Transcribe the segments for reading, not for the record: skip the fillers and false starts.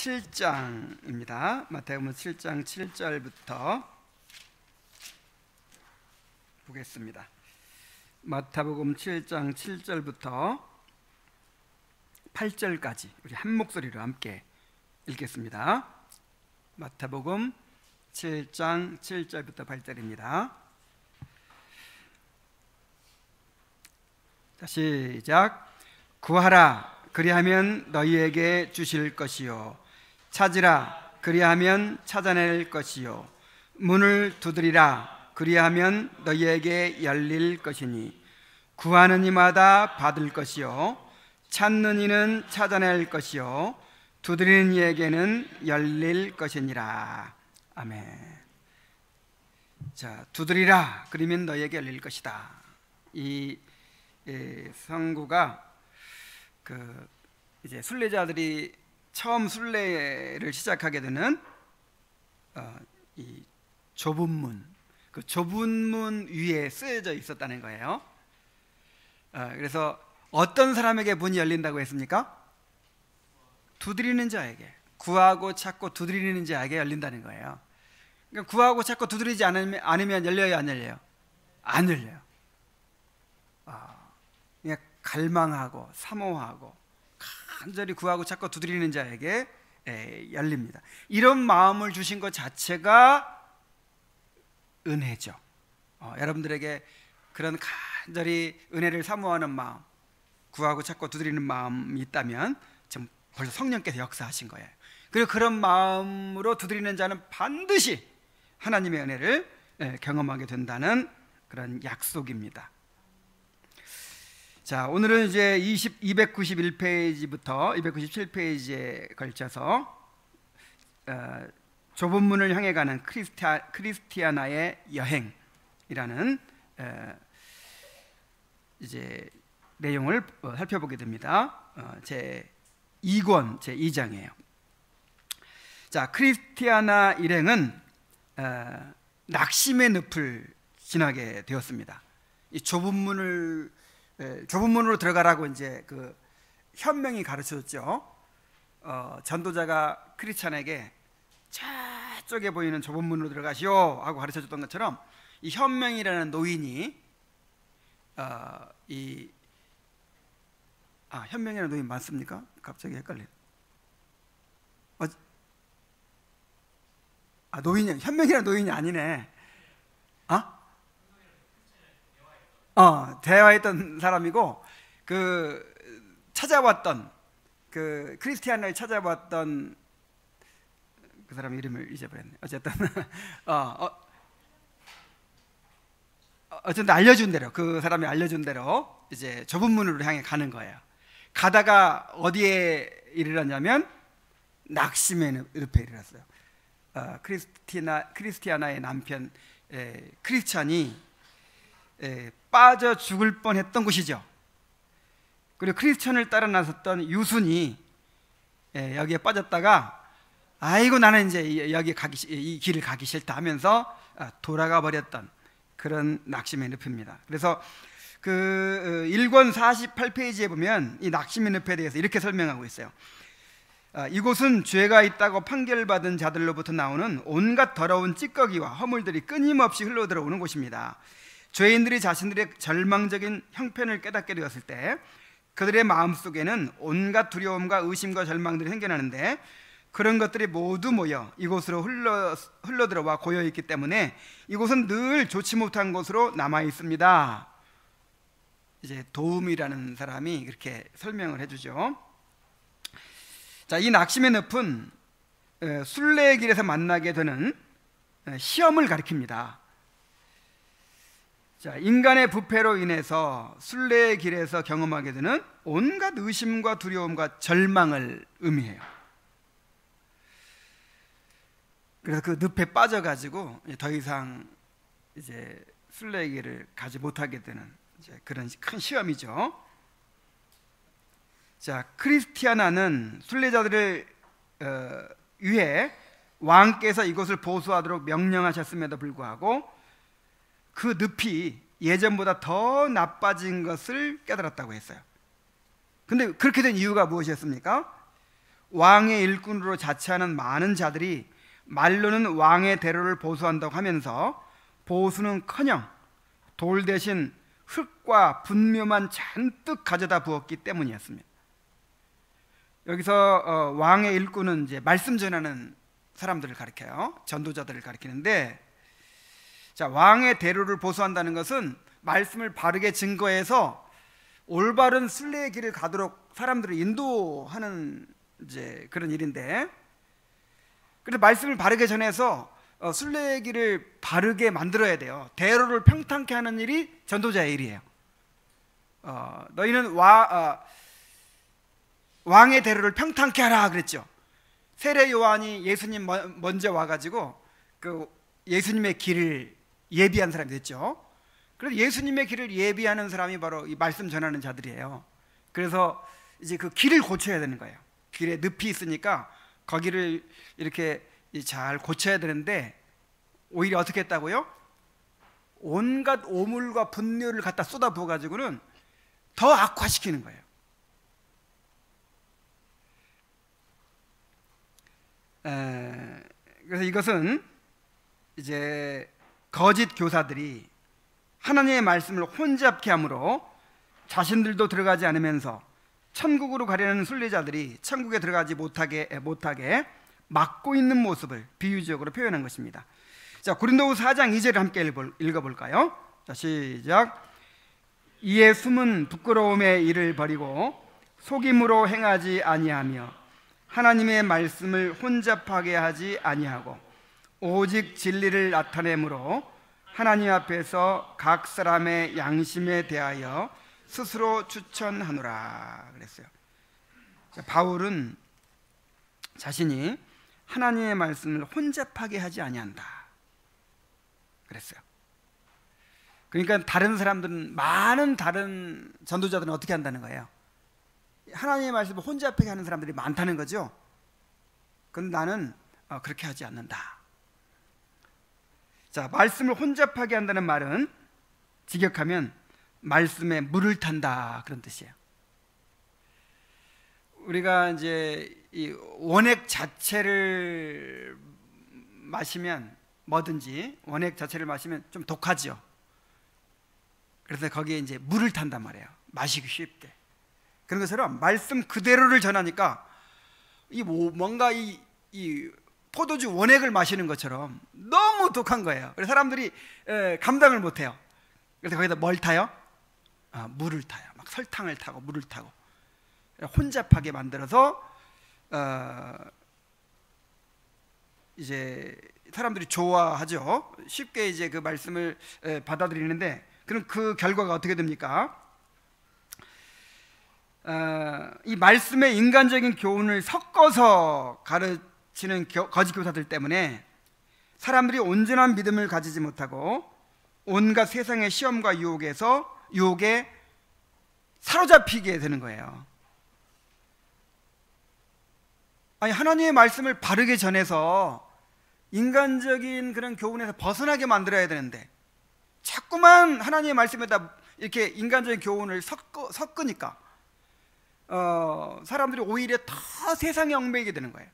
7장입니다. 마태복음 7장 7절부터 보겠습니다. 마태복음 7장 7절부터 8절까지 우리 한 목소리로 함께 읽겠습니다. 마태복음 7장 7절부터 8절입니다. 자, 시작. 구하라, 그리하면 너희에게 주실 것이요, 찾으라, 그리하면 찾아낼 것이요, 문을 두드리라, 그리하면 너희에게 열릴 것이니, 구하는 이마다 받을 것이요, 찾는 이는 찾아낼 것이요, 두드리는 이에게는 열릴 것이니라. 아멘. 자, 두드리라, 그러면 너희에게 열릴 것이다. 이 성구가 이제 순례자들이 처음 순례를 시작하게 되는 이 좁은 문, 그 좁은 문 위에 쓰여져 있었다는 거예요. 그래서 어떤 사람에게 문이 열린다고 했습니까? 두드리는 자에게, 구하고 찾고 두드리는 자에게 열린다는 거예요. 그러니까 구하고 찾고 두드리지 않으면 열려요, 안 열려요? 안 열려요. 그냥 갈망하고 사모하고 간절히 구하고 찾고 두드리는 자에게 열립니다. 이런 마음을 주신 것 자체가 은혜죠. 여러분들에게 그런 간절히 은혜를 사모하는 마음, 구하고 찾고 두드리는 마음이 있다면 지금 벌써 성령께서 역사하신 거예요. 그리고 그런 마음으로 두드리는 자는 반드시 하나님의 은혜를 경험하게 된다는 그런 약속입니다. 자, 오늘은 이제 291페이지부터 297페이지에 걸쳐서 좁은 문을 향해 가는 크리스티아나의 여행이라는 이제 내용을 살펴보게 됩니다. 제 2권 제 2장이에요. 자, 크리스티아나 일행은 낙심의 늪을 지나게 되었습니다. 이 좁은 문으로 들어가라고 이제 그 현명히 가르쳐줬죠. 전도자가 크리스찬에게 저쪽에 보이는 좁은 문으로 들어가시오 하고 가르쳐줬던 것처럼, 이 현명이라는 노인이 현명이라는 노인 맞습니까? 갑자기 헷갈려. 현명이라는 노인이 아니네. 대화했던 사람이고, 찾아왔던 크리스티아나를 찾아왔던 그 사람 이름을 잊어버렸네. 어쨌든 어쨌든 알려준 대로, 그 사람이 알려준 대로 이제 좁은 문으로 향해 가는 거예요. 가다가 어디에 이르렀냐면 낙심의 늪에 이르렀어요. 크리스티아나의 남편 크리스찬이 빠져 죽을 뻔했던 곳이죠. 그리고 크리스찬을 따라 나섰던 유순이 여기에 빠졌다가, 아이고 나는 이제 이 길을 가기 싫다 하면서 돌아가 버렸던 그런 낙심의 늪입니다. 그래서 그 1권 48페이지에 보면 이 낙심의 늪에 대해서 이렇게 설명하고 있어요. 이곳은 죄가 있다고 판결받은 자들로부터 나오는 온갖 더러운 찌꺼기와 허물들이 끊임없이 흘러들어오는 곳입니다. 죄인들이 자신들의 절망적인 형편을 깨닫게 되었을 때 그들의 마음속에는 온갖 두려움과 의심과 절망들이 생겨나는데, 그런 것들이 모두 모여 이곳으로 흘러들어와 고여있기 때문에 이곳은 늘 좋지 못한 곳으로 남아 있습니다. 이제 도움이라는 사람이 그렇게 설명을 해주죠. 자, 이 낙심의 늪은 순례의 길에서 만나게 되는 시험을 가리킵니다. 자, 인간의 부패로 인해서 순례의 길에서 경험하게 되는 온갖 의심과 두려움과 절망을 의미해요. 그래서 그 늪에 빠져가지고 더 이상 이제 순례의 길을 가지 못하게 되는 이제 그런 큰 시험이죠. 자, 크리스티아나는 순례자들을 위해 왕께서 이곳을 보수하도록 명령하셨음에도 불구하고 그 늪이 예전보다 더 나빠진 것을 깨달았다고 했어요. 근데 그렇게 된 이유가 무엇이었습니까? 왕의 일꾼으로 자처하는 많은 자들이 말로는 왕의 대로를 보수한다고 하면서 보수는커녕 돌 대신 흙과 분묘만 잔뜩 가져다 부었기 때문이었습니다. 여기서 왕의 일꾼은 이제 말씀 전하는 사람들을 가리켜요. 전도자들을 가리키는데, 자, 왕의 대로를 보수한다는 것은 말씀을 바르게 증거해서 올바른 순례의 길을 가도록 사람들을 인도하는 이제 그런 일인데, 그래서 말씀을 바르게 전해서 순례의 길을 바르게 만들어야 돼요. 대로를 평탄케 하는 일이 전도자의 일이에요. 너희는 왕의 대로를 평탄케 하라 그랬죠. 세례 요한이 예수님 먼저 와가지고 그 예수님의 길을 예비한 사람이 됐죠. 그래서 예수님의 길을 예비하는 사람이 바로 이 말씀 전하는 자들이에요. 그래서 이제 그 길을 고쳐야 되는 거예요. 길에 늪이 있으니까 거기를 이렇게 잘 고쳐야 되는데, 오히려 어떻게 했다고요? 온갖 오물과 분뇨를 갖다 쏟아 부어 가지고는 더 악화시키는 거예요. 그래서 이것은 이제 거짓 교사들이 하나님의 말씀을 혼잡케 함으로 자신들도 들어가지 않으면서 천국으로 가려는 순례자들이 천국에 들어가지 못하게 막고 있는 모습을 비유적으로 표현한 것입니다. 자, 고린도후서 4장 2절을 함께 읽어볼까요? 자, 시작. 이에 숨은 부끄러움의 일을 버리고 속임으로 행하지 아니하며 하나님의 말씀을 혼잡하게 하지 아니하고 오직 진리를 나타내므로 하나님 앞에서 각 사람의 양심에 대하여 스스로 추천하노라 그랬어요. 자, 바울은 자신이 하나님의 말씀을 혼잡하게 하지 아니한다 그랬어요. 그러니까 다른 사람들은, 많은 다른 전도자들은 어떻게 한다는 거예요? 하나님의 말씀을 혼잡하게 하는 사람들이 많다는 거죠. 그런데 나는 그렇게 하지 않는다. 자, 말씀을 혼잡하게 한다는 말은 직역하면 말씀에 물을 탄다 그런 뜻이에요. 우리가 이제 이 원액 자체를 마시면, 뭐든지 원액 자체를 마시면 좀 독하죠. 그래서 거기에 이제 물을 탄단 말이에요. 마시기 쉽게. 그런 것처럼 말씀 그대로를 전하니까 뭔가 이 포도주 원액을 마시는 것처럼 너무 독한 거예요. 그래서 사람들이 감당을 못해요. 그래서 거기다 뭘 타요? 물을 타요. 막 설탕을 타고 물을 타고 혼잡하게 만들어서 이제 사람들이 좋아하죠. 쉽게 이제 그 말씀을 받아들이는데, 그럼 그 결과가 어떻게 됩니까? 이 말씀의 인간적인 교훈을 섞어서 가르치는 거짓 교사들 때문에 사람들이 온전한 믿음을 가지지 못하고 온갖 세상의 시험과 유혹에 사로잡히게 되는 거예요. 아니, 하나님의 말씀을 바르게 전해서 인간적인 그런 교훈에서 벗어나게 만들어야 되는데 자꾸만 하나님의 말씀에다 이렇게 인간적인 교훈을 섞으니까 사람들이 오히려 더 세상에 얽매이게 되는 거예요.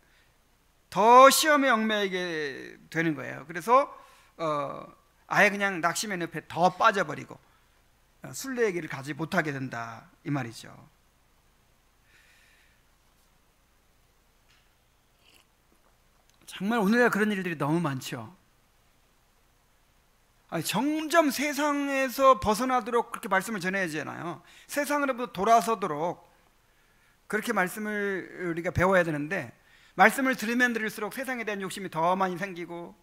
더 시험에 얽매이게 되는 거예요. 그래서 아예 그냥 낙심의 늪에 더 빠져버리고 순례의 길을 가지 못하게 된다 이 말이죠. 정말 오늘날 그런 일들이 너무 많죠. 점점 세상에서 벗어나도록 그렇게 말씀을 전해야 되잖아요. 세상으로부터 돌아서도록 그렇게 말씀을 우리가 배워야 되는데, 말씀을 들으면 들을수록 세상에 대한 욕심이 더 많이 생기고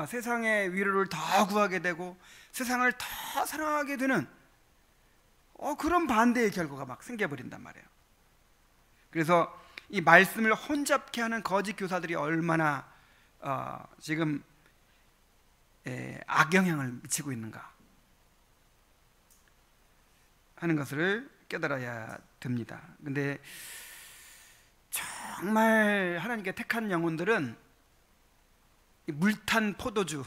세상의 위로를 더 구하게 되고 세상을 더 사랑하게 되는 그런 반대의 결과가 막 생겨버린단 말이에요. 그래서 이 말씀을 혼잡케 하는 거짓 교사들이 얼마나 지금 악영향을 미치고 있는가 하는 것을 깨달아야 됩니다. 근데 정말 하나님께 택한 영혼들은 물탄 포도주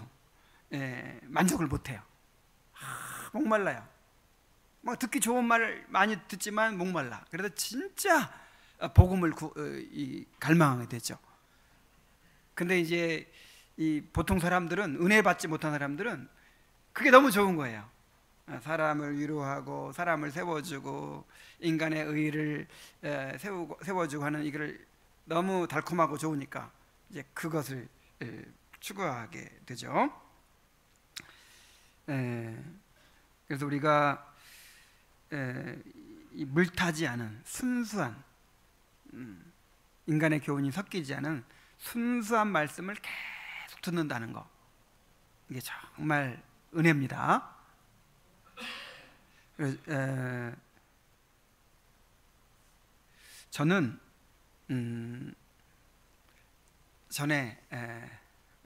만족을 못해요. 목말라요. 막 듣기 좋은 말을 많이 듣지만 목말라. 그래서 진짜 복음을 갈망하게 되죠. 근데 이제 이 보통 사람들은, 은혜 받지 못한 사람들은 그게 너무 좋은 거예요. 사람을 위로하고 사람을 세워주고 인간의 의의를 세워주고 하는 이걸 너무 달콤하고 좋으니까 이제 그것을 추구하게 되죠. 그래서 우리가 이 물타지 않은 순수한, 인간의 교훈이 섞이지 않은 순수한 말씀을 계속 듣는다는 거, 이게 정말 은혜입니다. 저는 전에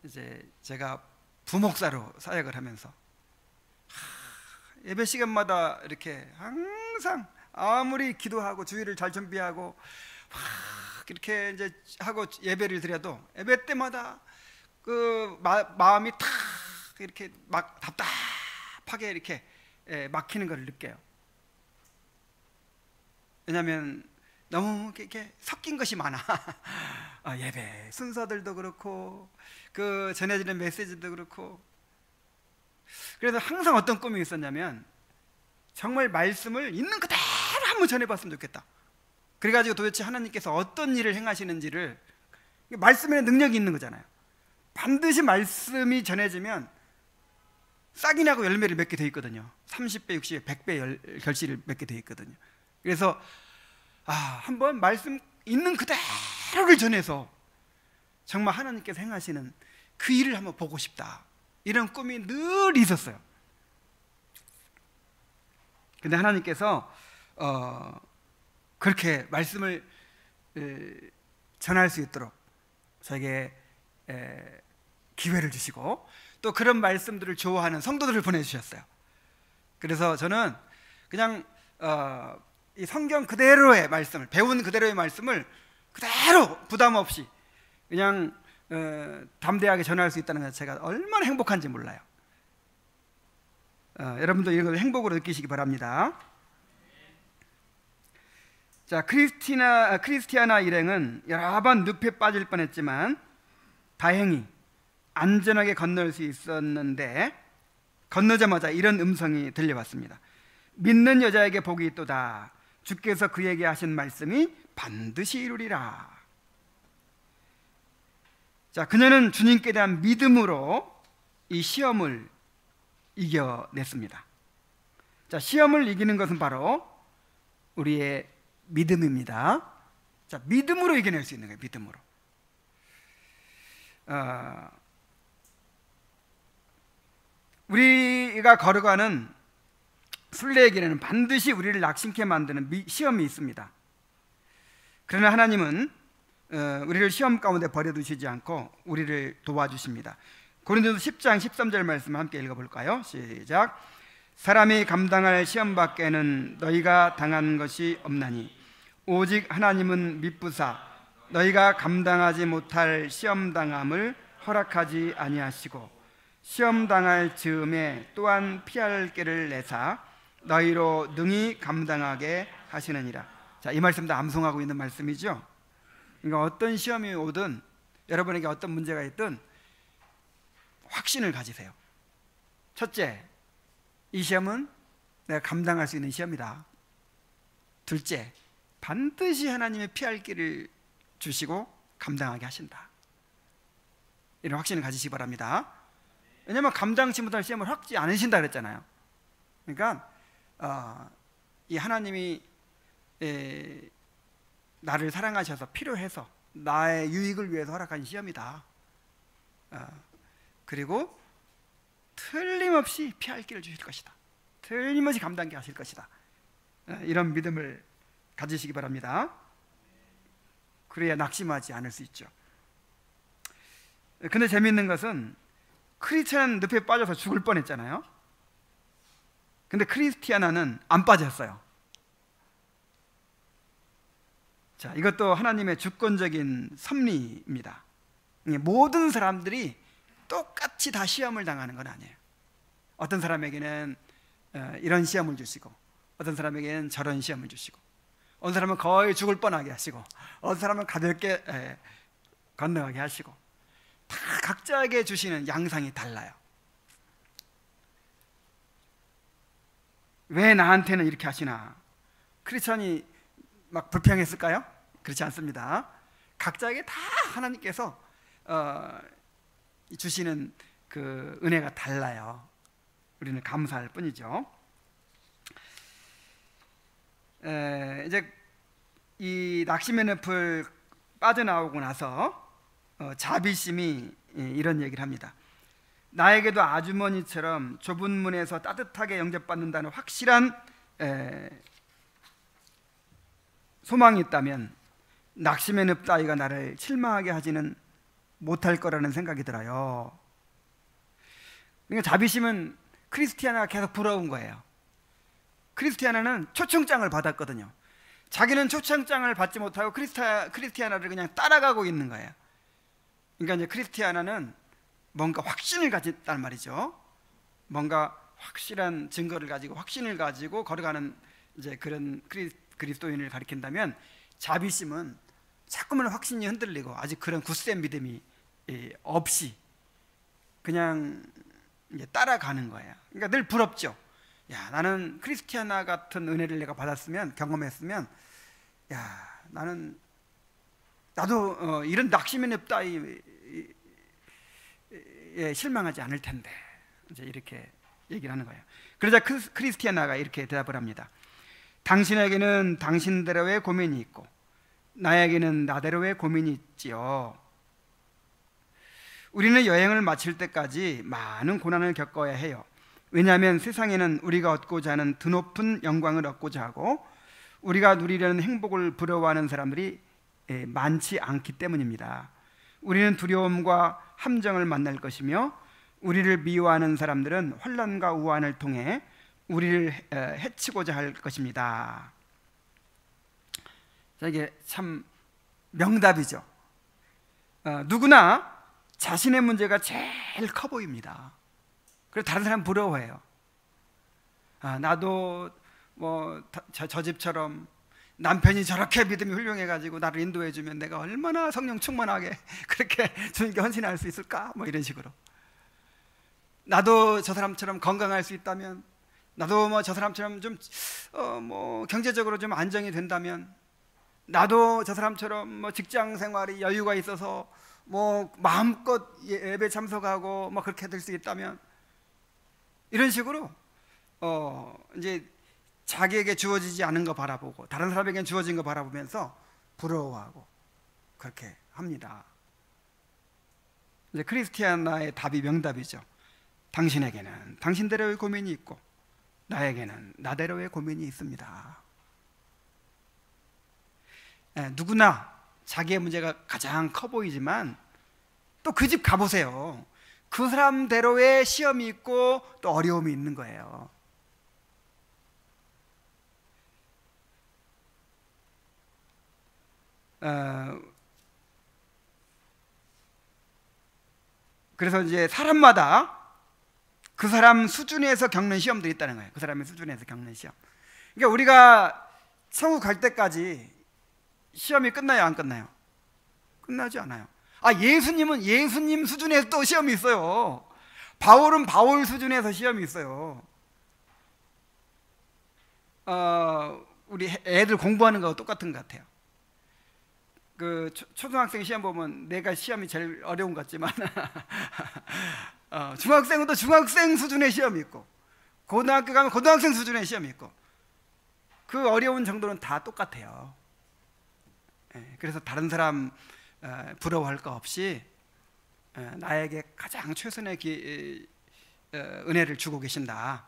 이제 제가 부목사로 사역을 하면서 예배 시간마다 이렇게 항상 아무리 기도하고 주일을 잘 준비하고 이렇게 이제 하고 예배를 드려도 예배 때마다 그 마음이 탁 이렇게 막 답답하게 이렇게 막히는 걸 느껴요. 왜냐하면 너무 이렇게 섞인 것이 많아. 예배 순서들도 그렇고 그 전해지는 메시지도 그렇고. 그래서 항상 어떤 꿈이 있었냐면 정말 말씀을 있는 그대로 한번 전해봤으면 좋겠다. 그래가지고 도대체 하나님께서 어떤 일을 행하시는지를, 말씀에는 능력이 있는 거잖아요. 반드시 말씀이 전해지면 싹이 나고 열매를 맺게 돼 있거든요. 30배, 60배, 100배 결실을 맺게 돼 있거든요. 그래서 한번 말씀 있는 그대로를 전해서 정말 하나님께서 행하시는 그 일을 한번 보고 싶다, 이런 꿈이 늘 있었어요. 근데 하나님께서 그렇게 말씀을 전할 수 있도록 저에게 기회를 주시고 또 그런 말씀들을 좋아하는 성도들을 보내주셨어요. 그래서 저는 그냥 이 성경 그대로의 말씀을, 배운 그대로의 말씀을 그대로 부담 없이 그냥 담대하게 전할 수 있다는 것 자체가 얼마나 행복한지 몰라요. 여러분도 이걸 행복으로 느끼시기 바랍니다. 자, 크리스티아나 일행은 여러 번 늪에 빠질 뻔했지만 다행히 안전하게 건널 수 있었는데, 건너자마자 이런 음성이 들려왔습니다. 믿는 여자에게 복이 있도다. 주께서 그에게 하신 말씀이 반드시 이루리라. 자, 그녀는 주님께 대한 믿음으로 이 시험을 이겨냈습니다. 자, 시험을 이기는 것은 바로 우리의 믿음입니다. 자, 믿음으로 이겨낼 수 있는 거예요. 믿음으로. 우리가 걸어가는 순례의 길에는 반드시 우리를 낙심케 만드는 시험이 있습니다. 그러나 하나님은 우리를 시험 가운데 버려두시지 않고 우리를 도와주십니다. 고린도서 10장 13절 말씀 함께 읽어볼까요? 시작. 사람이 감당할 시험 밖에는 너희가 당한 것이 없나니 오직 하나님은 미쁘사 너희가 감당하지 못할 시험 당함을 허락하지 아니하시고 시험 당할 즈음에 또한 피할 길을 내사 너희로 능히 감당하게 하시느니라. 자, 이 말씀도 암송하고 있는 말씀이죠. 그러니까 어떤 시험이 오든, 여러분에게 어떤 문제가 있든 확신을 가지세요. 첫째, 이 시험은 내가 감당할 수 있는 시험이다. 둘째, 반드시 하나님의 피할 길을 주시고 감당하게 하신다. 이런 확신을 가지시기 바랍니다. 왜냐하면 감당치 못할 시험을 확지 않으신다 그랬잖아요. 그러니까 이 하나님이 나를 사랑하셔서 필요해서 나의 유익을 위해서 허락한 시험이다. 그리고 틀림없이 피할 길을 주실 것이다. 틀림없이 감당케 하실 것이다. 이런 믿음을 가지시기 바랍니다. 그래야 낙심하지 않을 수 있죠. 근데 재미있는 것은 크리스티아나는 늪에 빠져서 죽을 뻔했잖아요. 근데 크리스티아나는 안 빠졌어요. 자, 이것도 하나님의 주권적인 섭리입니다. 모든 사람들이 똑같이 다 시험을 당하는 건 아니에요. 어떤 사람에게는 이런 시험을 주시고 어떤 사람에게는 저런 시험을 주시고 어느 사람은 거의 죽을 뻔하게 하시고, 어느 사람은 가볍게 건너가게 하시고, 다 각자에게 주시는 양상이 달라요. 왜 나한테는 이렇게 하시나? 크리스천이 막 불평했을까요? 그렇지 않습니다. 각자에게 다 하나님께서 주시는 그 은혜가 달라요. 우리는 감사할 뿐이죠. 이제 이 낙심의 늪을 빠져나오고 나서 자비심이 이런 얘기를 합니다. 나에게도 아주머니처럼 좁은 문에서 따뜻하게 영접받는다는 확실한 소망이 있다면 낙심의 늪 따위가 나를 실망하게 하지는 못할 거라는 생각이 들어요. 그러니까 자비심은 크리스티아나가 계속 부러운 거예요. 크리스티아나는 초청장을 받았거든요. 자기는 초청장을 받지 못하고 크리스티아나를 그냥 따라가고 있는 거예요. 그러니까 이제 크리스티아나는 뭔가 확신을 가졌단 말이죠. 뭔가 확실한 증거를 가지고 확신을 가지고 걸어가는 이제 그런 그리스도인을 가리킨다면, 자비심은 자꾸만 확신이 흔들리고 아직 그런 굳센 믿음이 없이 그냥 이제 따라가는 거예요. 그러니까 늘 부럽죠. 야, 나는 크리스티아나 같은 은혜를 내가 받았으면, 경험했으면, 야, 나도 이런 낙심의 늪 따위에 실망하지 않을 텐데, 이제 이렇게 얘기를 하는 거예요. 그러자 크리스티아나가 이렇게 대답을 합니다. 당신에게는 당신대로의 고민이 있고 나에게는 나대로의 고민이 있지요. 우리는 여행을 마칠 때까지 많은 고난을 겪어야 해요. 왜냐하면 세상에는 우리가 얻고자 하는 드높은 영광을 얻고자 하고 우리가 누리려는 행복을 부러워하는 사람들이 많지 않기 때문입니다. 우리는 두려움과 함정을 만날 것이며 우리를 미워하는 사람들은 혼란과 우환을 통해 우리를 해치고자 할 것입니다. 자, 이게 참 명답이죠. 누구나 자신의 문제가 제일 커 보입니다. 그래서 다른 사람 부러워해요. 나도 뭐 저 집처럼 남편이 저렇게 믿음이 훌륭해가지고 나를 인도해주면 내가 얼마나 성령 충만하게 그렇게 주님께 헌신할 수 있을까? 뭐 이런 식으로. 나도 저 사람처럼 건강할 수 있다면, 나도 뭐 저 사람처럼 좀 뭐 경제적으로 좀 안정이 된다면, 나도 저 사람처럼 뭐 직장 생활이 여유가 있어서 뭐 마음껏 예배 참석하고 뭐 그렇게 될 수 있다면, 이런 식으로 이제 자기에게 주어지지 않은 거 바라보고 다른 사람에게 주어진 거 바라보면서 부러워하고 그렇게 합니다. 이제 크리스티아나의 답이 명답이죠. 당신에게는 당신대로의 고민이 있고 나에게는 나대로의 고민이 있습니다. 누구나 자기의 문제가 가장 커 보이지만 또 그 집 가보세요. 그 사람대로의 시험이 있고 또 어려움이 있는 거예요. 그래서 이제 사람마다 그 사람 수준에서 겪는 시험들이 있다는 거예요. 그 사람의 수준에서 겪는 시험. 그러니까 우리가 천국 갈 때까지 시험이 끝나요, 안 끝나요? 끝나지 않아요. 예수님은 예수님 수준에서 또 시험이 있어요. 바울은 바울 수준에서 시험이 있어요. 우리 애들 공부하는 거하고 똑같은 것 같아요. 그 초등학생 시험 보면 내가 시험이 제일 어려운 것 같지만 중학생은 또 중학생 수준의 시험이 있고 고등학교 가면 고등학생 수준의 시험이 있고 그 어려운 정도는 다 똑같아요. 그래서 다른 사람 부러워할 거 없이 나에게 가장 최선의 은혜를 주고 계신다,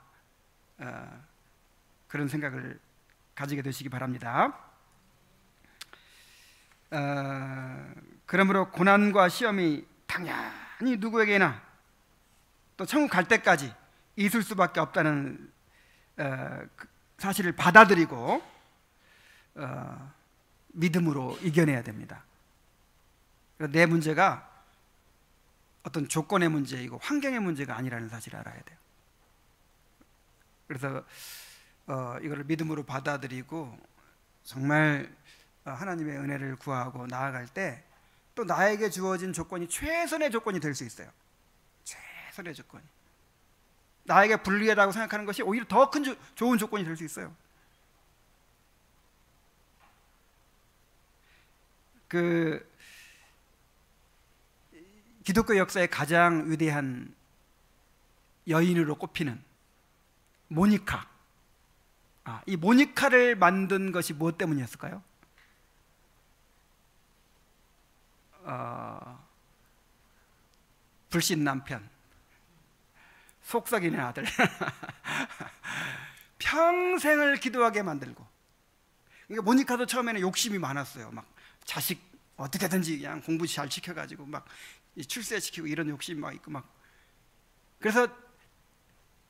그런 생각을 가지게 되시기 바랍니다. 그러므로 고난과 시험이 당연히 누구에게나 또 천국 갈 때까지 있을 수밖에 없다는 사실을 받아들이고 믿음으로 이겨내야 됩니다. 내 문제가 어떤 조건의 문제이고 환경의 문제가 아니라는 사실을 알아야 돼요. 그래서 이거를 믿음으로 받아들이고 정말 하나님의 은혜를 구하고 나아갈 때 또 나에게 주어진 조건이 최선의 조건이 될 수 있어요. 최선의 조건이. 나에게 불리하다고 생각하는 것이 오히려 더 큰 좋은 조건이 될 수 있어요. 그 기독교 역사의 가장 위대한 여인으로 꼽히는 모니카. 이 모니카를 만든 것이 무엇 때문이었을까요? 불신 남편, 속썩이는 아들. 평생을 기도하게 만들고. 그러니까 모니카도 처음에는 욕심이 많았어요. 막 자식 어떻게든지 그냥 공부 잘 시켜가지고 막 출세시키고 이런 욕심이 막 있고 막. 그래서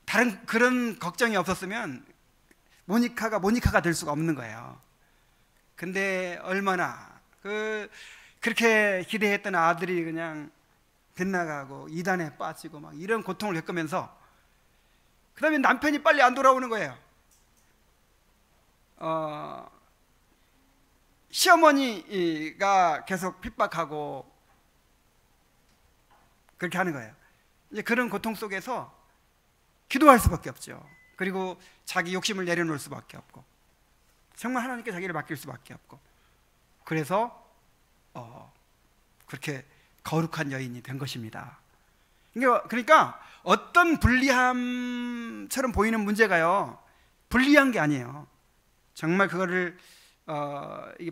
다른 그런 걱정이 없었으면 모니카가 될 수가 없는 거예요. 근데 얼마나 그렇게 기대했던 아들이 그냥 빗나가고 이단에 빠지고 막 이런 고통을 겪으면서 그 다음에 남편이 빨리 안 돌아오는 거예요. 시어머니가 계속 핍박하고 그렇게 하는 거예요. 이제 그런 고통 속에서 기도할 수밖에 없죠. 그리고 자기 욕심을 내려놓을 수밖에 없고 정말 하나님께 자기를 맡길 수밖에 없고 그래서 그렇게 거룩한 여인이 된 것입니다. 그러니까 어떤 불리함처럼 보이는 문제가요 불리한 게 아니에요. 정말 그거를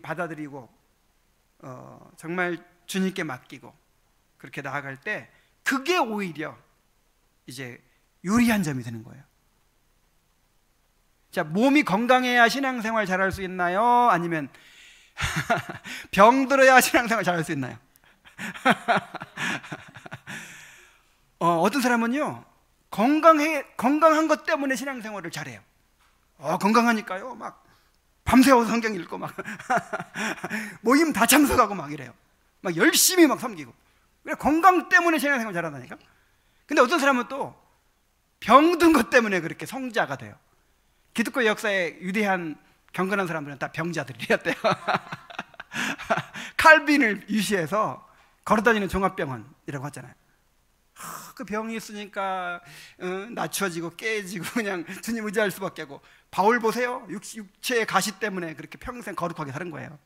받아들이고 정말 주님께 맡기고 그렇게 나아갈 때 그게 오히려 이제 유리한 점이 되는 거예요. 자, 몸이 건강해야 신앙생활 잘할 수 있나요? 아니면 병들어야 신앙생활 잘할 수 있나요? 어떤 사람은요 건강한 것 때문에 신앙생활을 잘해요. 건강하니까요 막 밤새워서 성경 읽고 막 모임 다 참석하고 막 이래요. 막 열심히 막 섬기고. 그래 건강 때문에 신앙생활 잘한다니까. 근데 어떤 사람은 또 병든 것 때문에 그렇게 성자가 돼요. 기독교 역사의 위대한 경건한 사람들은 다 병자들이었대요. 칼빈을 유시해서 걸어다니는 종합병원이라고 하잖아요. 그 병이 있으니까 낮춰지고 깨지고 그냥 주님 의지할 수밖에 없고. 바울 보세요. 육체의 가시 때문에 그렇게 평생 거룩하게 사는 거예요.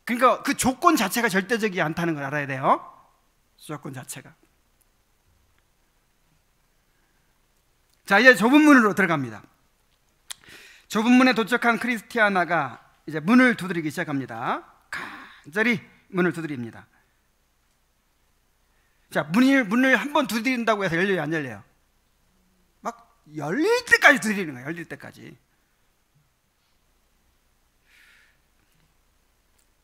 그러니까 그 조건 자체가 절대적이지 않다는 걸 알아야 돼요. 조건 자체가. 자, 이제 좁은 문으로 들어갑니다. 좁은 문에 도착한 크리스티아나가 이제 문을 두드리기 시작합니다. 간절히 문을 두드립니다. 자, 문을 한 번 두드린다고 해서 열려요, 안 열려요? 막 열릴 때까지 두드리는 거예요. 열릴 때까지.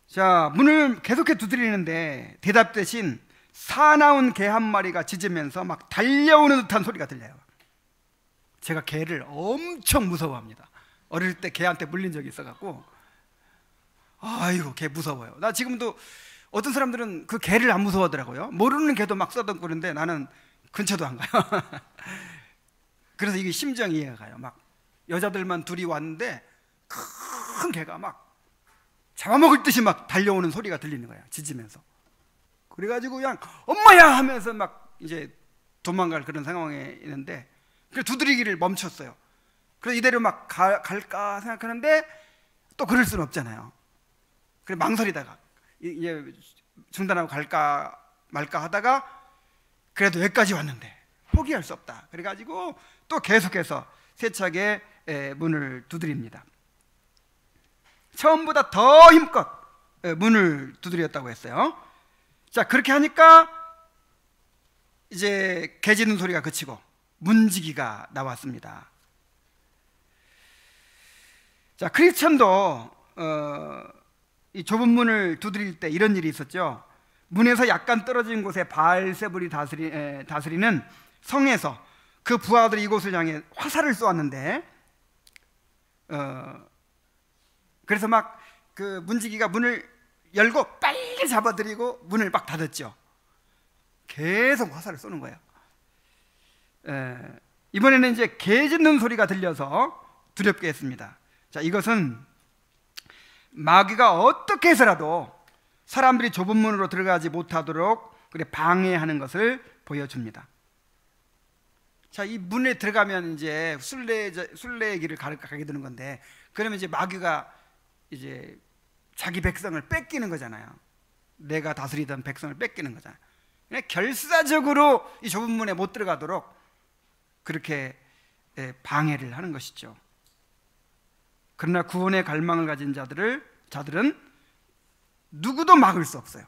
자, 문을 계속해 두드리는데 대답 대신 사나운 개 한 마리가 짖으면서 막 달려오는 듯한 소리가 들려요. 제가 개를 엄청 무서워합니다. 어릴 때 개한테 물린 적이 있어갖고 아이고 개 무서워요. 나 지금도 어떤 사람들은 그 개를 안 무서워하더라고요. 모르는 개도 막 써덩거리는데 나는 근처도 안 가요. 그래서 이게 심정이 이해가 가요. 막 여자들만 둘이 왔는데 큰 개가 막 잡아먹을 듯이 막 달려오는 소리가 들리는 거예요. 짖으면서. 그래가지고 그냥 엄마야 하면서 막 이제 도망갈 그런 상황에 있는데 그래서 두드리기를 멈췄어요. 그래서 이대로 막 갈까 생각하는데 또 그럴 수는 없잖아요. 그래서 망설이다가 이제 중단하고 갈까 말까 하다가 그래도 여기까지 왔는데 포기할 수 없다. 그래가지고 또 계속해서 세차게 문을 두드립니다. 처음보다 더 힘껏 문을 두드렸다고 했어요. 자, 그렇게 하니까 이제 개 짖는 소리가 그치고 문지기가 나왔습니다. 자, 크리스천도 이 좁은 문을 두드릴 때 이런 일이 있었죠. 문에서 약간 떨어진 곳에 바알세불이 다스리는 성에서 그 부하들이 이곳을 향해 화살을 쏘았는데 그래서 막 그 문지기가 문을 열고 빨리 잡아들이고 문을 막 닫았죠. 계속 화살을 쏘는 거예요. 이번에는 이제 개 짖는 소리가 들려서 두렵게 했습니다. 자, 이것은 마귀가 어떻게 해서라도 사람들이 좁은 문으로 들어가지 못하도록 그래 방해하는 것을 보여줍니다. 자, 이 문에 들어가면 이제 순례의 길을 가게 되는 건데, 그러면 이제 마귀가 이제 자기 백성을 뺏기는 거잖아요. 내가 다스리던 백성을 뺏기는 거잖아요. 그냥 결사적으로 이 좁은 문에 못 들어가도록 그렇게 방해를 하는 것이죠. 그러나 구원의 갈망을 가진 자들은 누구도 막을 수 없어요.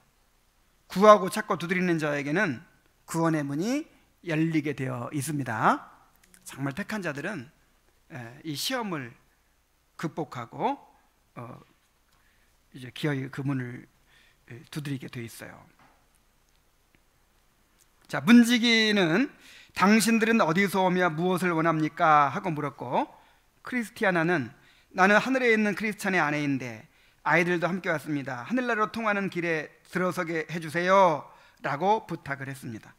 구하고 찾고 두드리는 자에게는 구원의 문이 열리게 되어 있습니다. 정말 택한 자들은 이 시험을 극복하고 이제 기어이 그 문을 두드리게 되어 있어요. 자, 문지기는 당신들은 어디서 오며 무엇을 원합니까? 하고 물었고, 크리스티아나는 나는 하늘에 있는 크리스찬의 아내인데 아이들도 함께 왔습니다. 하늘나라로 통하는 길에 들어서게 해주세요 라고 부탁을 했습니다.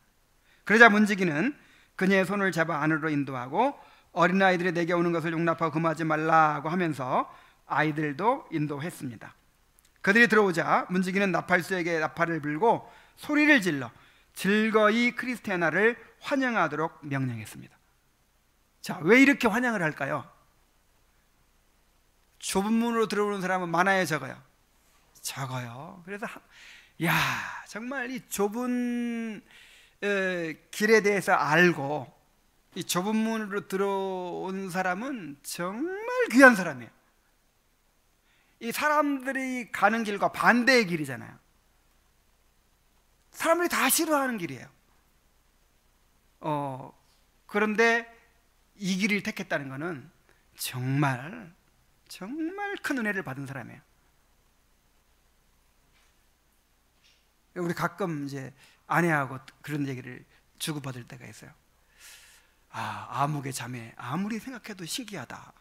그러자 문지기는 그녀의 손을 잡아 안으로 인도하고 어린아이들이 내게 오는 것을 용납하고 금하지 말라고 하면서 아이들도 인도했습니다. 그들이 들어오자 문지기는 나팔수에게 나팔을 불고 소리를 질러 즐거이 크리스티아나를 환영하도록 명령했습니다. 자, 왜 이렇게 환영을 할까요? 좁은 문으로 들어오는 사람은 많아요, 적어요? 적어요. 그래서 정말 이 좁은 길에 대해서 알고 이 좁은 문으로 들어온 사람은 정말 귀한 사람이에요. 이 사람들이 가는 길과 반대의 길이잖아요. 사람들이 다 싫어하는 길이에요. 그런데 이 길을 택했다는 것은 정말 큰 은혜를 받은 사람이에요. 우리 가끔 이제 아내하고 그런 얘기를 주고받을 때가 있어요. 아무개 자매 아무리 생각해도 신기하다.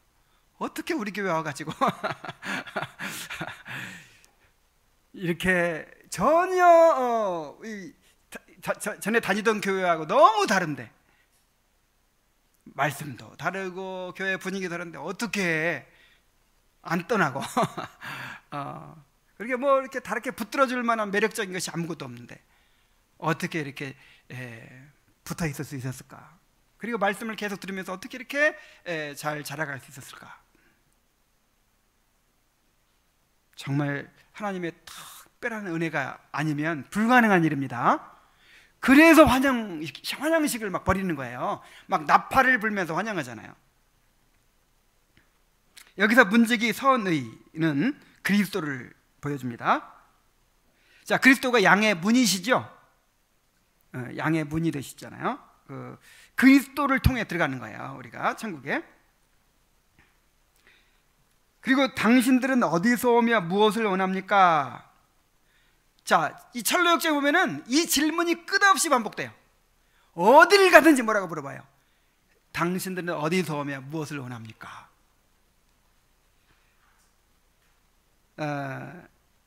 어떻게 우리 교회 와가지고 이렇게 전혀 전에 다니던 교회하고 너무 다른데, 말씀도 다르고 교회 분위기도 다른데 어떻게 안 떠나고 그렇게 뭐 이렇게 다르게 붙들어줄 만한 매력적인 것이 아무것도 없는데 어떻게 이렇게 붙어 있을 수 있었을까? 그리고 말씀을 계속 들으면서 어떻게 이렇게 잘 자라갈 수 있었을까? 정말 하나님의 특별한 은혜가 아니면 불가능한 일입니다. 그래서 환영식을 막 벌이는 거예요. 막 나팔을 불면서 환영하잖아요. 여기서 문지기 선의는 그리스도를 보여줍니다. 자, 그리스도가 양의 문이시죠? 양의 문이 되시잖아요. 그리스도를 통해 들어가는 거예요, 우리가 천국에. 그리고 당신들은 어디서 오며 무엇을 원합니까? 자, 이 철로역정에 보면은 이 질문이 끝없이 반복돼요. 어딜 가든지 뭐라고 물어봐요. 당신들은 어디서 오며 무엇을 원합니까?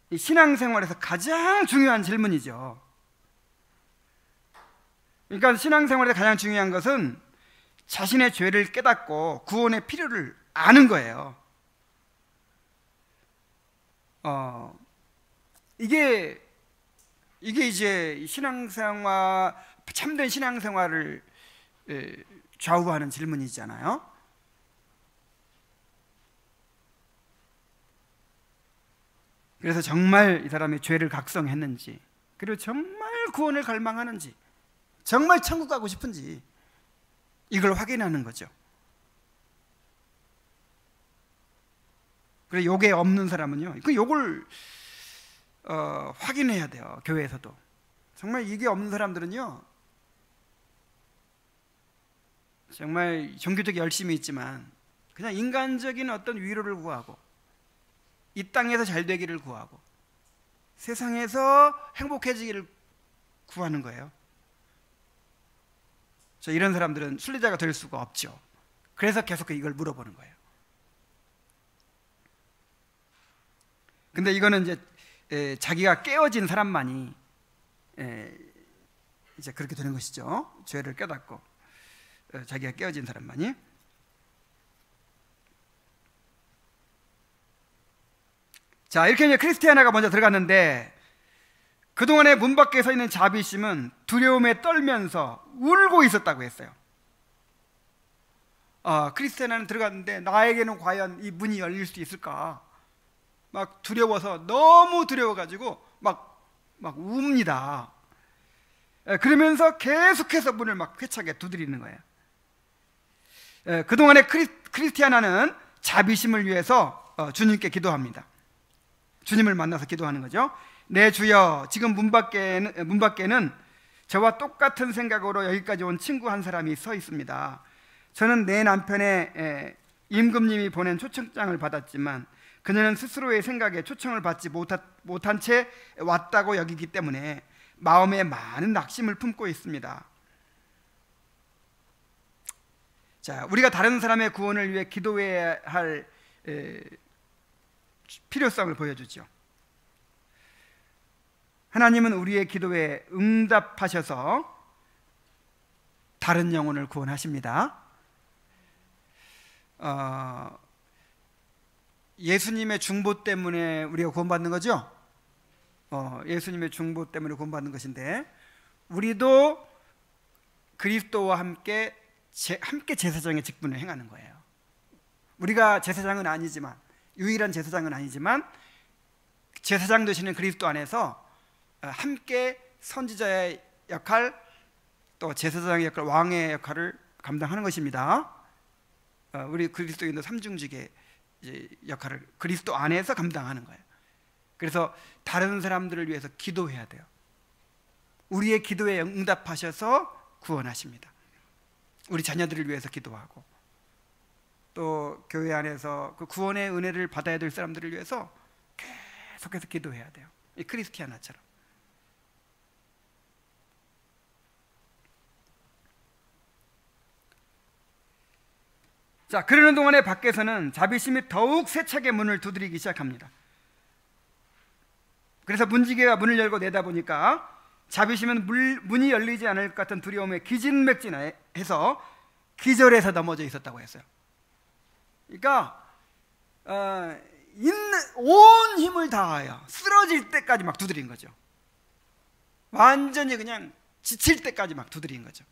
이 신앙생활에서 가장 중요한 질문이죠. 그러니까 신앙생활에서 가장 중요한 것은 자신의 죄를 깨닫고 구원의 필요를 아는 거예요. 이게 이제 신앙생활, 참된 신앙생활을 좌우하는 질문이잖아요. 그래서 정말 이 사람이 죄를 각성했는지, 그리고 정말 구원을 갈망하는지, 정말 천국 가고 싶은지 이걸 확인하는 거죠. 그래, 요게 없는 사람은요, 요걸 확인해야 돼요. 교회에서도. 정말 이게 없는 사람들은요, 정말 종교적 열심이 있지만 그냥 인간적인 어떤 위로를 구하고 이 땅에서 잘 되기를 구하고 세상에서 행복해지기를 구하는 거예요. 이런 사람들은 순례자가 될 수가 없죠. 그래서 계속 이걸 물어보는 거예요. 근데 이거는 이제 자기가 깨어진 사람만이 이제 그렇게 되는 것이죠. 죄를 깨닫고 자기가 깨어진 사람만이. 자, 이렇게 이제 크리스티아나가 먼저 들어갔는데 그동안에 문 밖에 서 있는 자비심은 두려움에 떨면서 울고 있었다고 했어요. 크리스티아나는 들어갔는데 나에게는 과연 이 문이 열릴 수 있을까? 막 두려워서, 너무 두려워가지고 막 웁니다. 그러면서 계속해서 문을 막 회차게 두드리는 거예요. 그동안에 크리스티아나는 자비심을 위해서 주님께 기도합니다. 주님을 만나서 기도하는 거죠. 내 주여, 지금 문 밖에는 저와 똑같은 생각으로 여기까지 온 친구 한 사람이 서 있습니다. 저는 내 남편의 임금님이 보낸 초청장을 받았지만 그녀는 스스로의 생각에 초청을 받지 못한 채 왔다고 여기기 때문에 마음에 많은 낙심을 품고 있습니다. 자, 우리가 다른 사람의 구원을 위해 기도해야 할 필요성을 보여주죠. 하나님은 우리의 기도에 응답하셔서 다른 영혼을 구원하십니다. 예수님의 중보 때문에 우리가 구원받는 거죠. 예수님의 중보 때문에 구원받는 것인데, 우리도 그리스도와 함께 제사장의 직분을 행하는 거예요. 우리가 제사장은 아니지만, 유일한 제사장은 아니지만 제사장 되시는 그리스도 안에서 함께 선지자의 역할, 또 제사장의 역할, 왕의 역할을 감당하는 것입니다. 우리 그리스도인도 삼중직의 역할을 그리스도 안에서 감당하는 거예요. 그래서 다른 사람들을 위해서 기도해야 돼요. 우리의 기도에 응답하셔서 구원하십니다. 우리 자녀들을 위해서 기도하고, 또 교회 안에서 그 구원의 은혜를 받아야 될 사람들을 위해서 계속해서 기도해야 돼요. 이 크리스티아나처럼. 자, 그러는 동안에 밖에서는 자비심이 더욱 세차게 문을 두드리기 시작합니다. 그래서 문지기가 문을 열고 내다보니까 자비심은 문이 열리지 않을 것 같은 두려움에 기진맥진해서 기절해서 넘어져 있었다고 했어요. 그러니까 있는 온 힘을 다하여 쓰러질 때까지 막 두드린 거죠. 완전히 그냥 지칠 때까지 막 두드린 거죠.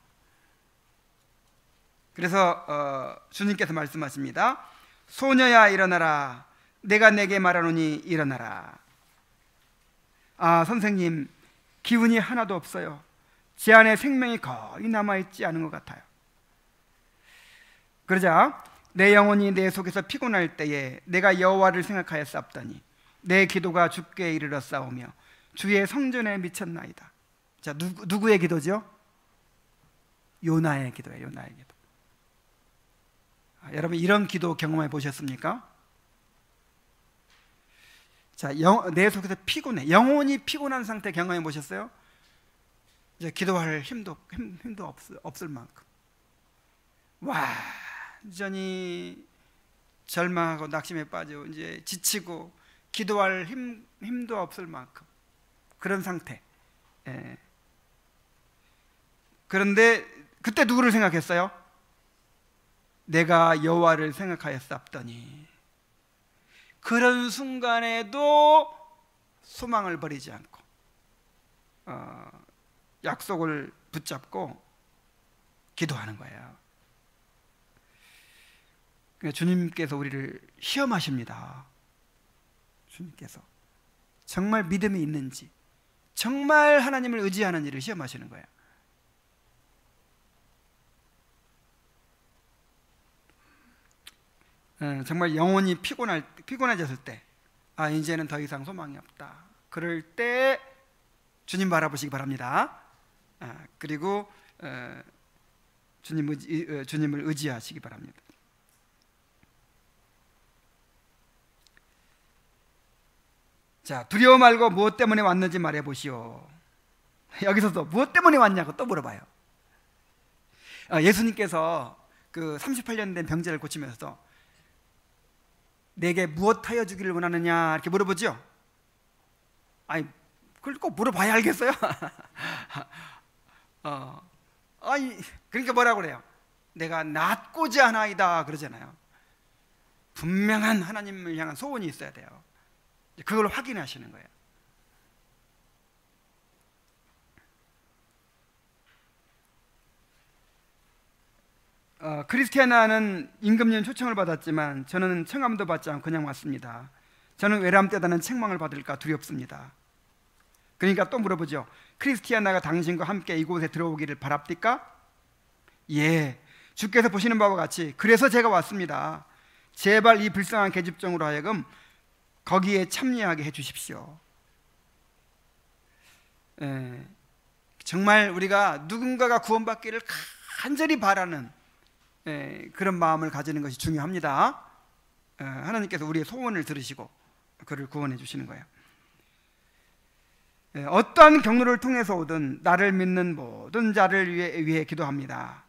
그래서 주님께서 말씀하십니다. 소녀야 일어나라. 내가 내게 말하노니 일어나라. 선생님, 기운이 하나도 없어요. 제 안에 생명이 거의 남아있지 않은 것 같아요. 그러자 내 영혼이 내 속에서 피곤할 때에 내가 여호와를 생각하여 싸우더니 내 기도가 주께 이르렀사오며 주의 성전에 미쳤나이다. 자, 누구의 기도죠? 요나의 기도예요. 요나의 기도. 여러분, 이런 기도 경험해 보셨습니까? 자, 내 속에서 피곤해, 영혼이 피곤한 상태 경험해 보셨어요? 이제 기도할 힘도 없을 만큼 완전히 절망하고 낙심에 빠져 이제 지치고 기도할 힘도 없을 만큼 그런 상태. 그런데 그때 누구를 생각했어요? 내가 여호와를 생각하였사옵더니, 그런 순간에도 소망을 버리지 않고 약속을 붙잡고 기도하는 거예요. 그러니까 주님께서 우리를 시험하십니다. 주님께서 정말 믿음이 있는지, 정말 하나님을 의지하는지를 시험하시는 거예요. 정말 영혼이 피곤해졌을 때, 이제는 더 이상 소망이 없다. 그럴 때 주님 바라보시기 바랍니다. 그리고 주님을 의지하시기 바랍니다. 자, 두려워 말고 무엇 때문에 왔는지 말해보시오. 여기서도 무엇 때문에 왔냐고 또 물어봐요. 예수님께서 그 38년 된 병자를 고치면서 내게 무엇하여 주기를 원하느냐 이렇게 물어보죠. 그걸 꼭 물어봐야 알겠어요? 그러니까 뭐라고 그래요? 내가 낫고자 하나이다 그러잖아요. 분명한 하나님을 향한 소원이 있어야 돼요. 그걸 확인하시는 거예요. 크리스티아나는 임금님 초청을 받았지만 저는 청함도 받지 않고 그냥 왔습니다. 저는 외람되다는 책망을 받을까 두렵습니다. 그러니까 또 물어보죠. 크리스티아나가 당신과 함께 이곳에 들어오기를 바랍니까? 예, 주께서 보시는 바와 같이 그래서 제가 왔습니다. 제발 이 불쌍한 계집종으로 하여금 거기에 참여하게 해주십시오. 정말 우리가 누군가가 구원받기를 간절히 바라는 그런 마음을 가지는 것이 중요합니다. 하나님께서 우리의 소원을 들으시고 그를 구원해 주시는 거예요. 어떠한 경로를 통해서 오든 나를 믿는 모든 자를 위해 기도합니다.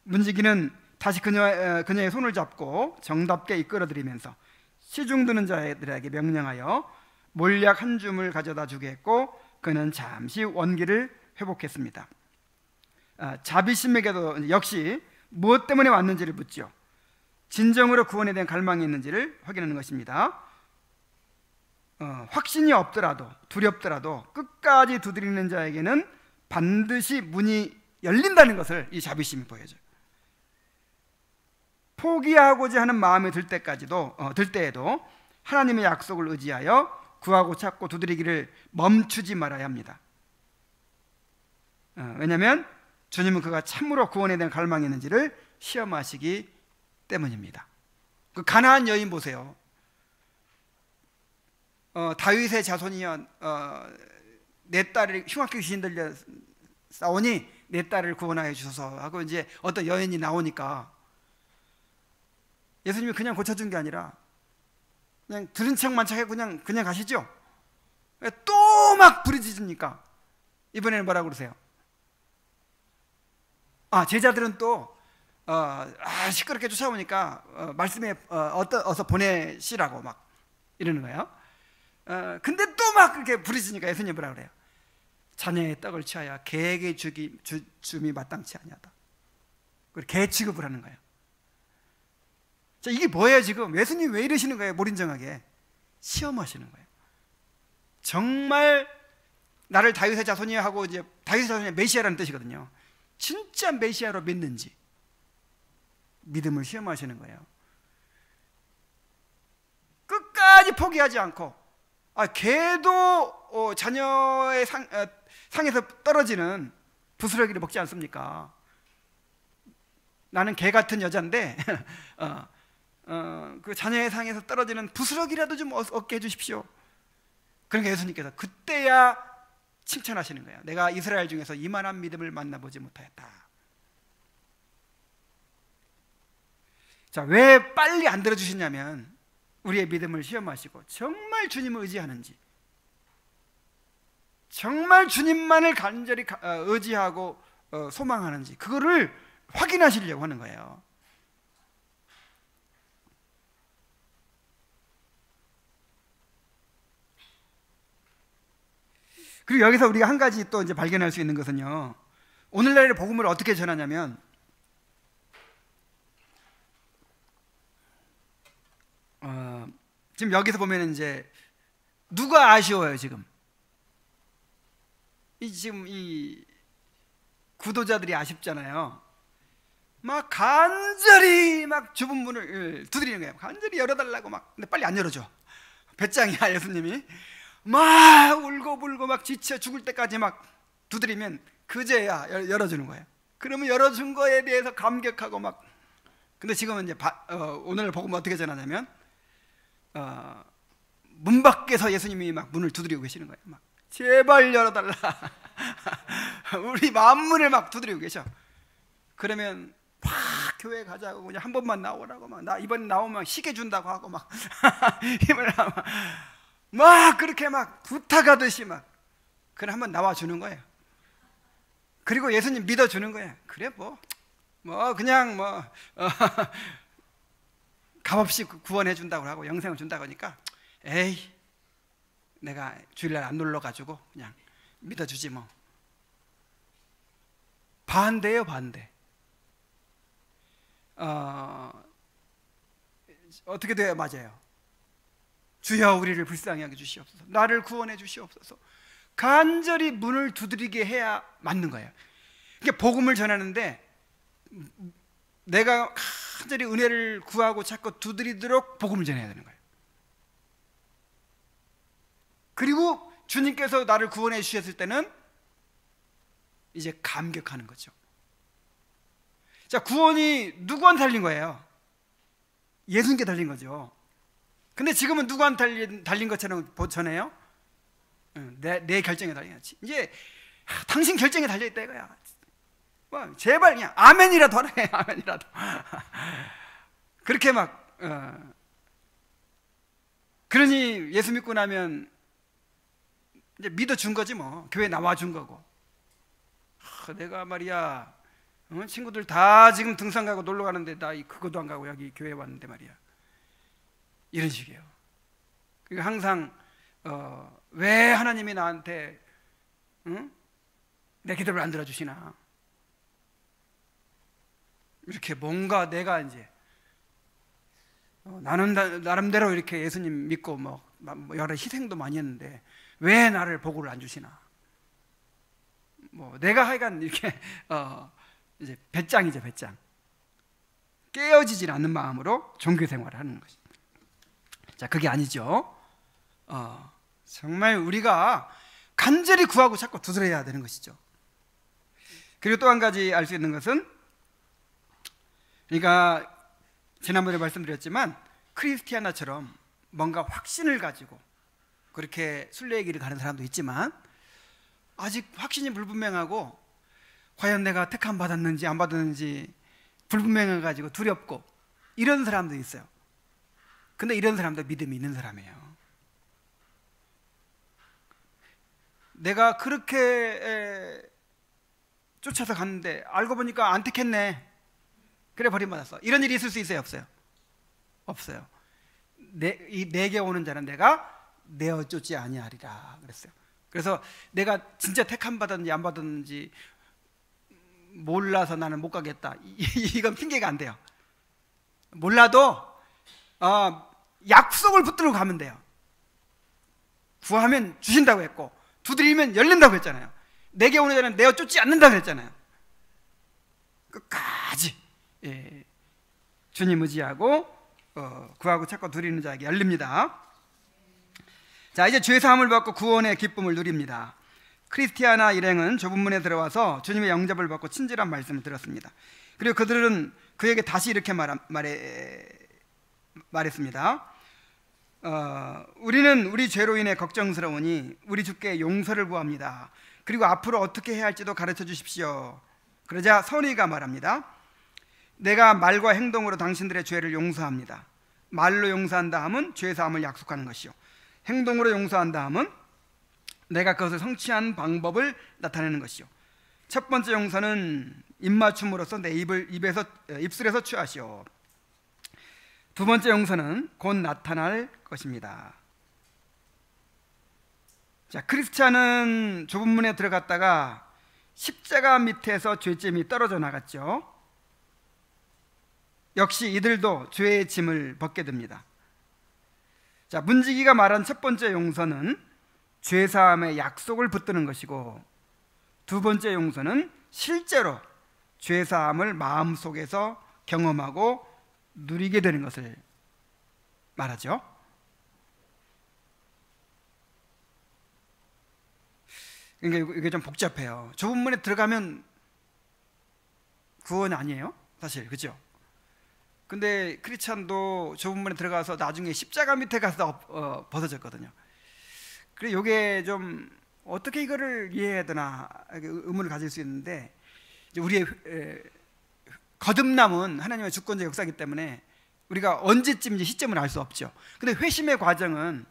문지기는 다시 그녀의 손을 잡고 정답게 이끌어드리면서 시중 드는 자들에게 명령하여 몰약 한 줌을 가져다 주게 했고 그는 잠시 원기를 회복했습니다. 자비심에게도 역시 무엇 때문에 왔는지를 묻죠. 진정으로 구원에 대한 갈망이 있는지를 확인하는 것입니다. 확신이 없더라도 두렵더라도 끝까지 두드리는 자에게는 반드시 문이 열린다는 것을 이 자비심이 보여줘요. 포기하고자 하는 마음이 들 때에도 하나님의 약속을 의지하여 구하고 찾고 두드리기를 멈추지 말아야 합니다. 왜냐하면 주님은 그가 참으로 구원에 대한 갈망이 있는지를 시험하시기 때문입니다. 그 가나안 여인 보세요. 다윗의 자손이여 내 딸을 흉악하게 귀신 들려 싸우니 내 딸을 구원하여 주소서 하고 이제 어떤 여인이 나오니까 예수님이 그냥 고쳐준 게 아니라 그냥 들은 척만 척하고 그냥 가시죠. 또 막 부르짖으니까 이번에는 뭐라고 그러세요? 제자들은 또 시끄럽게 쫓아오니까 말씀에 어서 보내시라고 막 이러는 거예요. 근데 또 막 그렇게 부르짖으니까 예수님 뭐라 그래요? 자녀의 떡을 취하여 개에게 줌이 마땅치 아니하다. 개 취급을 하는 거예요. 자, 이게 뭐예요 지금? 예수님 왜 이러시는 거예요? 몰인정하게 시험하시는 거예요. 정말 나를 다윗의 자손이야 하고 이제 다윗의 자손이 메시아라는 뜻이거든요. 진짜 메시아로 믿는지 믿음을 시험하시는 거예요. 끝까지 포기하지 않고 개도 자녀의 상에서 떨어지는 부스러기를 먹지 않습니까? 나는 개 같은 여자인데 그 자녀의 상에서 떨어지는 부스러기라도 좀 얻게 해주십시오. 그러니까 예수님께서 그때야 칭찬하시는 거예요. 내가 이스라엘 중에서 이만한 믿음을 만나보지 못하였다. 자, 왜 빨리 안 들어주시냐면 우리의 믿음을 시험하시고 정말 주님을 의지하는지, 정말 주님만을 간절히 의지하고 소망하는지 그거를 확인하시려고 하는 거예요. 그리고 여기서 우리가 한 가지 또 이제 발견할 수 있는 것은요, 오늘날의 복음을 어떻게 전하냐면 지금 여기서 보면 이제 누가 아쉬워요 지금? 지금 이 구도자들이 아쉽잖아요. 막 간절히 막 좁은 문을 두드리는 거예요. 간절히 열어달라고 막. 근데 빨리 안 열어줘. 배짱이야 예수님이. 막 울고불고 막 지쳐 죽을 때까지 막 두드리면 그제야 열어주는 거예요. 그러면 열어준 거에 대해서 감격하고 막. 근데 지금은 이제 오늘 복음 어떻게 전하냐면 문 밖에서 예수님이 막 문을 두드리고 계시는 거예요. 막 제발 열어달라. 우리 만문을 막 두드리고 계셔. 그러면 막 교회 가자고 그냥 한 번만 나오라고 막 나 이번에 나오면 시계 준다고 하고 막 이번에 막 그렇게 막 부탁하듯이 막 그래 한번 나와 주는 거예요. 그리고 예수님 믿어 주는 거예요. 그래 뭐 그냥 값없이 구원해 준다고 하고 영생을 준다고 하니까 에이 내가 주일날 안 놀러 가지고 그냥 믿어 주지 뭐. 반대예요, 반대. 어떻게 돼야 맞아요? 주여 우리를 불쌍히 하게 주시옵소서, 나를 구원해 주시옵소서, 간절히 문을 두드리게 해야 맞는 거예요. 그러니까 복음을 전하는데 내가 간절히 은혜를 구하고 자꾸 두드리도록 복음을 전해야 되는 거예요. 그리고 주님께서 나를 구원해 주셨을 때는 이제 감격하는 거죠. 자, 구원이 누구한테 달린 거예요? 예수님께 달린 거죠. 근데 지금은 누구한테 달린 것처럼 전해요? 내 결정에 달린 거지. 이제 당신 결정에 달려있다 이거야. 뭐, 제발 그냥 아멘이라도 하라 해. 아멘이라도. 그렇게 막 그러니 예수 믿고 나면 이제 믿어준 거지 뭐. 교회 나와준 거고. 내가 말이야, 친구들 다 지금 등산 가고 놀러 가는데 나 그것도 안 가고 여기 교회 왔는데 말이야. 이런 식이에요. 그러니까 항상 왜 하나님이 나한테 내 기도를 안 들어주시나, 이렇게 뭔가 내가 이제 나는 나름대로 이렇게 예수님 믿고 뭐 여러 희생도 많이 했는데 왜 나를 복을 안 주시나, 뭐 내가 하여간 이렇게 이제 배짱이죠, 배짱. 깨어지질 않는 마음으로 종교 생활을 하는 것입니다. 자, 그게 아니죠. 정말 우리가 간절히 구하고 자꾸 두드려야 되는 것이죠. 그리고 또 한 가지 알 수 있는 것은, 그러니까 지난번에 말씀드렸지만 크리스티아나처럼 뭔가 확신을 가지고 그렇게 순례의 길을 가는 사람도 있지만 아직 확신이 불분명하고 과연 내가 택함 받았는지 안 받았는지 불분명해가지고 두렵고 이런 사람도 있어요. 근데 이런 사람도 믿음이 있는 사람이에요. 내가 그렇게 쫓아서 갔는데 알고 보니까 안 택했네, 그래 버림받았어, 이런 일이 있을 수 있어요, 없어요? 없어요. 내게 오는 자는 내가 내어 쫓지 아니하리라 그랬어요. 그래서 내가 진짜 택함 받았는지 안 받았는지 몰라서 나는 못 가겠다, 이건 핑계가 안 돼요. 몰라도 약속을 붙들고 가면 돼요. 구하면 주신다고 했고 두드리면 열린다고 했잖아요. 내게 오는 자는 내어 쫓지 않는다고 했잖아요. 끝까지 주님 의지하고 구하고 찾고 누리는 자에게 열립니다. 자, 이제 죄 사함을 받고 구원의 기쁨을 누립니다. 크리스티아나 일행은 좁은 문에 들어와서 주님의 영접을 받고 친절한 말씀을 들었습니다. 그리고 그들은 그에게 다시 이렇게 말했습니다. 우리는 우리 죄로 인해 걱정스러우니 우리 주께 용서를 구합니다. 그리고 앞으로 어떻게 해야 할지도 가르쳐 주십시오. 그러자 선의가 말합니다. 내가 말과 행동으로 당신들의 죄를 용서합니다. 말로 용서한다 함은 죄 사함을 약속하는 것이요, 행동으로 용서한다 함은 내가 그것을 성취한 방법을 나타내는 것이요. 첫 번째 용서는 입맞춤으로써 내 입술에서 취하시오. 두 번째 용서는 곧 나타날 것입니다. 자, 크리스찬은 좁은 문에 들어갔다가 십자가 밑에서 죄짐이 떨어져 나갔죠. 역시 이들도 죄의 짐을 벗게 됩니다. 자, 문지기가 말한 첫 번째 용서는 죄사함의 약속을 붙드는 것이고, 두 번째 용서는 실제로 죄사함을 마음속에서 경험하고 누리게 되는 것을 말하죠. 그러니까 이게 좀 복잡해요. 좁은 문에 들어가면 구원 아니에요, 사실, 그렇죠? 근데 크리스찬도 좁은 문에 들어가서 나중에 십자가 밑에 가서 벗어졌거든요. 그래서 이게 좀 어떻게 이거를 이해해야 되나 의문을 가질 수 있는데, 우리의 거듭남은 하나님의 주권적 역사이기 때문에 우리가 언제쯤인지 시점을 알 수 없죠. 근데 회심의 과정은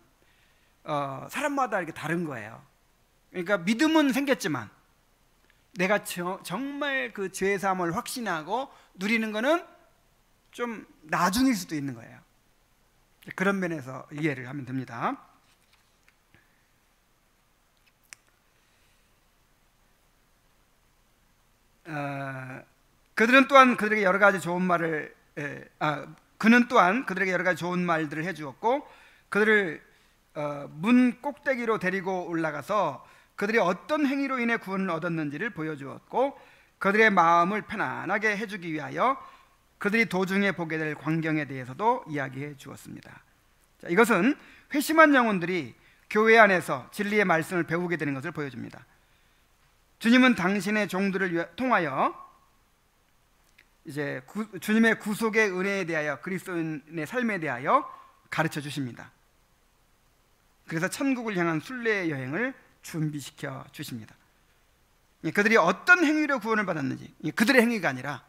사람마다 이렇게 다른 거예요. 그러니까 믿음은 생겼지만 내가 정말 그 죄 사함을 확신하고 누리는 거는 좀 나중일 수도 있는 거예요. 그런 면에서 이해를 하면 됩니다. 그들은 또한 그들에게 여러 가지 좋은 말을 그는 또한 그들에게 여러 가지 좋은 말들을 해주었고 그들을 문 꼭대기로 데리고 올라가서 그들이 어떤 행위로 인해 구원을 얻었는지를 보여주었고, 그들의 마음을 편안하게 해주기 위하여 그들이 도중에 보게 될 광경에 대해서도 이야기해 주었습니다. 자, 이것은 회심한 영혼들이 교회 안에서 진리의 말씀을 배우게 되는 것을 보여줍니다. 주님은 당신의 종들을 통하여 이제 주님의 구속의 은혜에 대하여, 그리스도인의 삶에 대하여 가르쳐 주십니다. 그래서 천국을 향한 순례의 여행을 준비시켜 주십니다. 그들이 어떤 행위로 구원을 받았는지, 그들의 행위가 아니라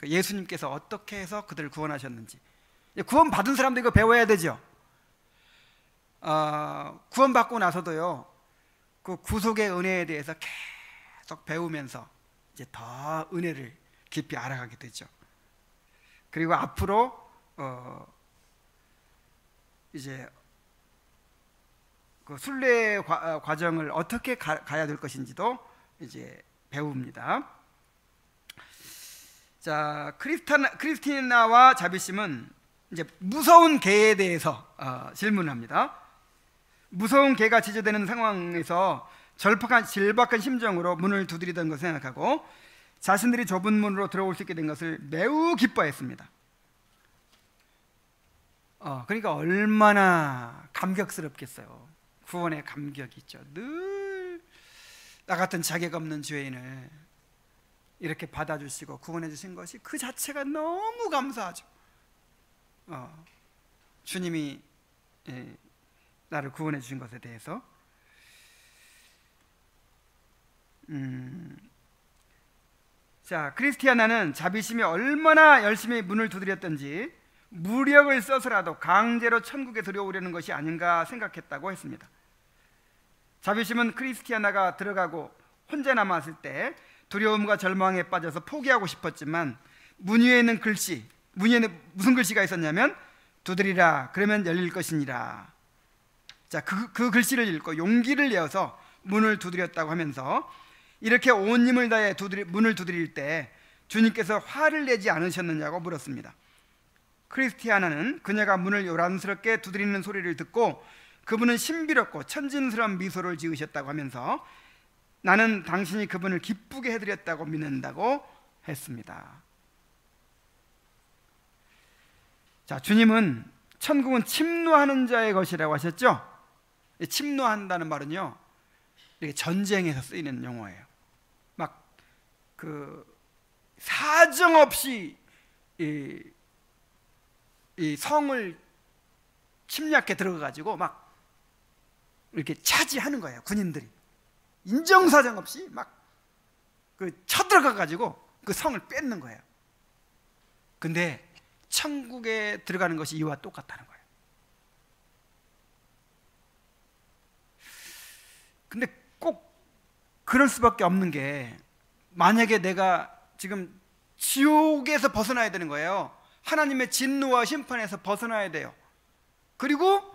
예수님께서 어떻게 해서 그들을 구원하셨는지, 구원받은 사람도 이거 배워야 되죠. 구원받고 나서도요, 그 구속의 은혜에 대해서 계속 배우면서 이제 더 은혜를 깊이 알아가게 되죠. 그리고 앞으로 이제 그 순례 과정을 어떻게 가야 될 것인지도 이제 배웁니다. 자, 크리스티나와 자비심은 이제 무서운 개에 대해서 질문합니다. 무서운 개가 지저대는 상황에서 절박한 심정으로 문을 두드리던 것을 생각하고 자신들이 좁은 문으로 들어올 수 있게 된 것을 매우 기뻐했습니다. 그러니까 얼마나 감격스럽겠어요. 구원의 감격이 있죠. 늘 나 같은 자격 없는 죄인을 이렇게 받아주시고 구원해 주신 것이 그 자체가 너무 감사하죠. 주님이 나를 구원해 주신 것에 대해서. 자, 크리스티아나는 자비심이 얼마나 열심히 문을 두드렸던지 무력을 써서라도 강제로 천국에 들여오려는 것이 아닌가 생각했다고 했습니다. 자비심은 크리스티아나가 들어가고 혼자 남았을 때 두려움과 절망에 빠져서 포기하고 싶었지만 문 위에 있는 글씨, 문 위에는 무슨 글씨가 있었냐면 두드리라 그러면 열릴 것이니라. 자, 그 글씨를 읽고 용기를 내어서 문을 두드렸다고 하면서 이렇게 온 힘을 다해 문을 두드릴 때 주님께서 화를 내지 않으셨느냐고 물었습니다. 크리스티아나는 그녀가 문을 요란스럽게 두드리는 소리를 듣고 그분은 신비롭고 천진스러운 미소를 지으셨다고 하면서 나는 당신이 그분을 기쁘게 해드렸다고 믿는다고 했습니다. 자, 주님은 천국은 침노하는 자의 것이라고 하셨죠? 침노한다는 말은요, 이렇게 전쟁에서 쓰이는 용어예요. 막 그 사정없이 이 성을 침략해 들어가가지고 막 이렇게 차지하는 거예요. 군인들이 인정사정 없이 막 그 쳐들어가가지고 그 성을 뺏는 거예요. 근데 천국에 들어가는 것이 이와 똑같다는 거예요. 근데 꼭 그럴 수밖에 없는 게, 만약에 내가 지금 지옥에서 벗어나야 되는 거예요. 하나님의 진노와 심판에서 벗어나야 돼요. 그리고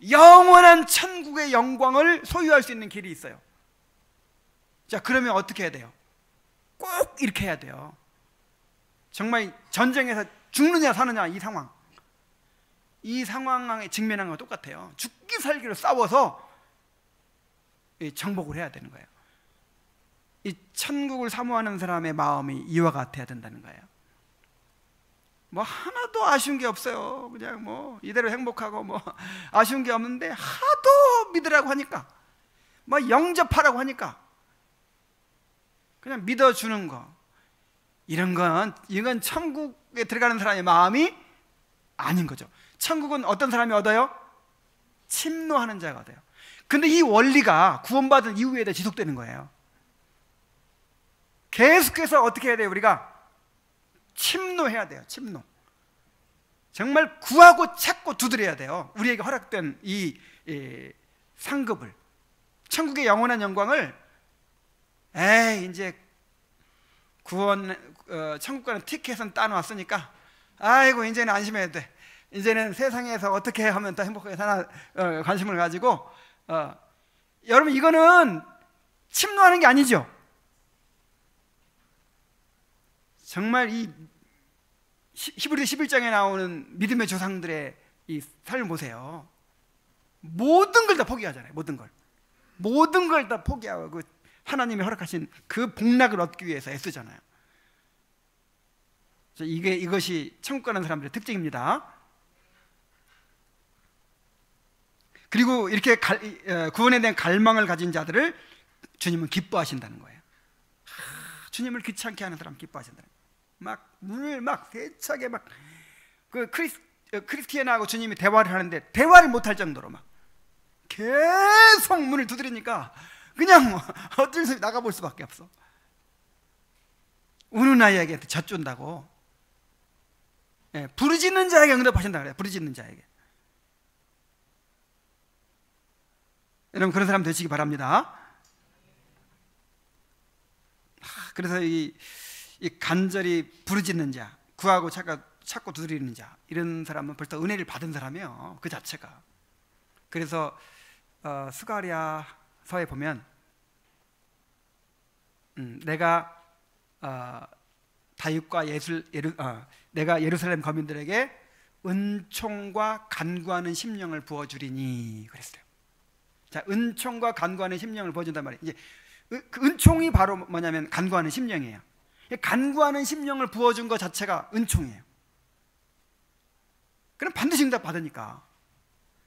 영원한 천국의 영광을 소유할 수 있는 길이 있어요. 자, 그러면 어떻게 해야 돼요? 꼭 이렇게 해야 돼요. 정말 전쟁에서 죽느냐 사느냐 이 상황에 직면한 거 똑같아요. 죽기 살기로 싸워서 정복을 해야 되는 거예요. 이 천국을 사모하는 사람의 마음이 이와 같아야 된다는 거예요. 뭐 하나도 아쉬운 게 없어요. 그냥 뭐 이대로 행복하고 뭐 아쉬운 게 없는데, 하도 믿으라고 하니까, 뭐 영접하라고 하니까 그냥 믿어주는 거, 이건 천국에 들어가는 사람의 마음이 아닌 거죠. 천국은 어떤 사람이 얻어요? 침노하는 자가 얻어요. 근데 이 원리가 구원받은 이후에도 지속되는 거예요. 계속해서 어떻게 해야 돼요? 우리가 침노해야 돼요. 침노. 정말 구하고 찾고 두드려야 돼요. 우리에게 허락된 이 상급을, 천국의 영원한 영광을. 이제 천국 가는 티켓은 따놓았으니까 아이고 이제는 안심해야 돼. 이제는 세상에서 어떻게 하면 더 행복하게 사나 관심을 가지고 여러분, 이거는 침노하는 게 아니죠. 정말 이 히브리 11장에 나오는 믿음의 조상들의 이 삶을 보세요. 모든 걸 다 포기하잖아요. 모든 걸 다 포기하고 그 하나님이 허락하신 그 복락을 얻기 위해서 애쓰잖아요. 이것이 천국 가는 사람들의 특징입니다. 그리고 이렇게 구원에 대한 갈망을 가진 자들을 주님은 기뻐하신다는 거예요. 주님을 귀찮게 하는 사람 기뻐하신다는 거예요. 막 문을 막 세차게 막 그 크리스티안하고 주님이 대화를 하는데 대화를 못할 정도로 막 계속 문을 두드리니까 그냥 어쩔 수 없이 나가볼 수밖에 없어. 우는 아이에게 젖준다고. 부르짖는 자에게 응답하신다 그래요. 부르짖는 자에게. 여러분 그런 사람 되시기 바랍니다. 그래서 이 간절히 부르짖는 자, 구하고 찾고 두드리는 자, 이런 사람은 벌써 은혜를 받은 사람이에요. 그 자체가. 그래서 스가랴서에 보면 내가 다윗과 내가 예루살렘 거민들에게 은총과 간구하는 심령을 부어주리니 그랬어요. 자, 은총과 간구하는 심령을 부어준단 말이에요. 이제 그 은총이 바로 뭐냐면 간구하는 심령이에요. 간구하는 심령을 부어준 것 자체가 은총이에요. 그럼 반드시 응답 받으니까.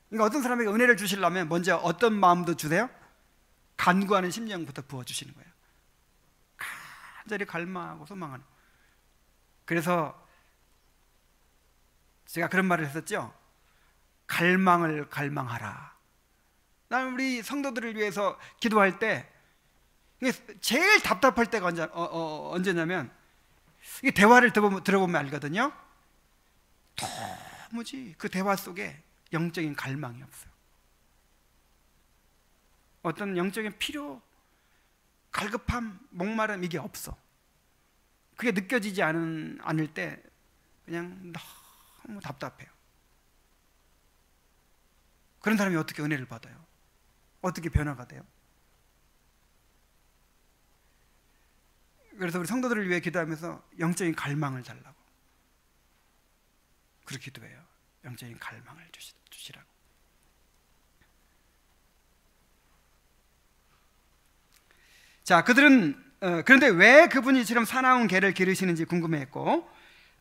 그러니까 어떤 사람에게 은혜를 주시려면 먼저 어떤 마음도 주세요? 간구하는 심령부터 부어주시는 거예요. 간절히 갈망하고 소망하는. 그래서 제가 그런 말을 했었죠. 갈망을 갈망하라. 나는 우리 성도들을 위해서 기도할 때 제일 답답할 때가 언제냐면 이 대화를 들어보면 알거든요. 도무지 그 대화 속에 영적인 갈망이 없어요. 어떤 영적인 필요, 갈급함, 목마름 이게 없어. 그게 느껴지지 않을 때 그냥 너무 답답해요. 그런 사람이 어떻게 은혜를 받아요? 어떻게 변화가 돼요? 그래서 우리 성도들을 위해 기도하면서 영적인 갈망을 달라고 그렇게 기도해요. 영적인 갈망을 주시라고. 자, 그들은 그런데 왜 그분이 이처럼 사나운 개를 기르시는지 궁금해했고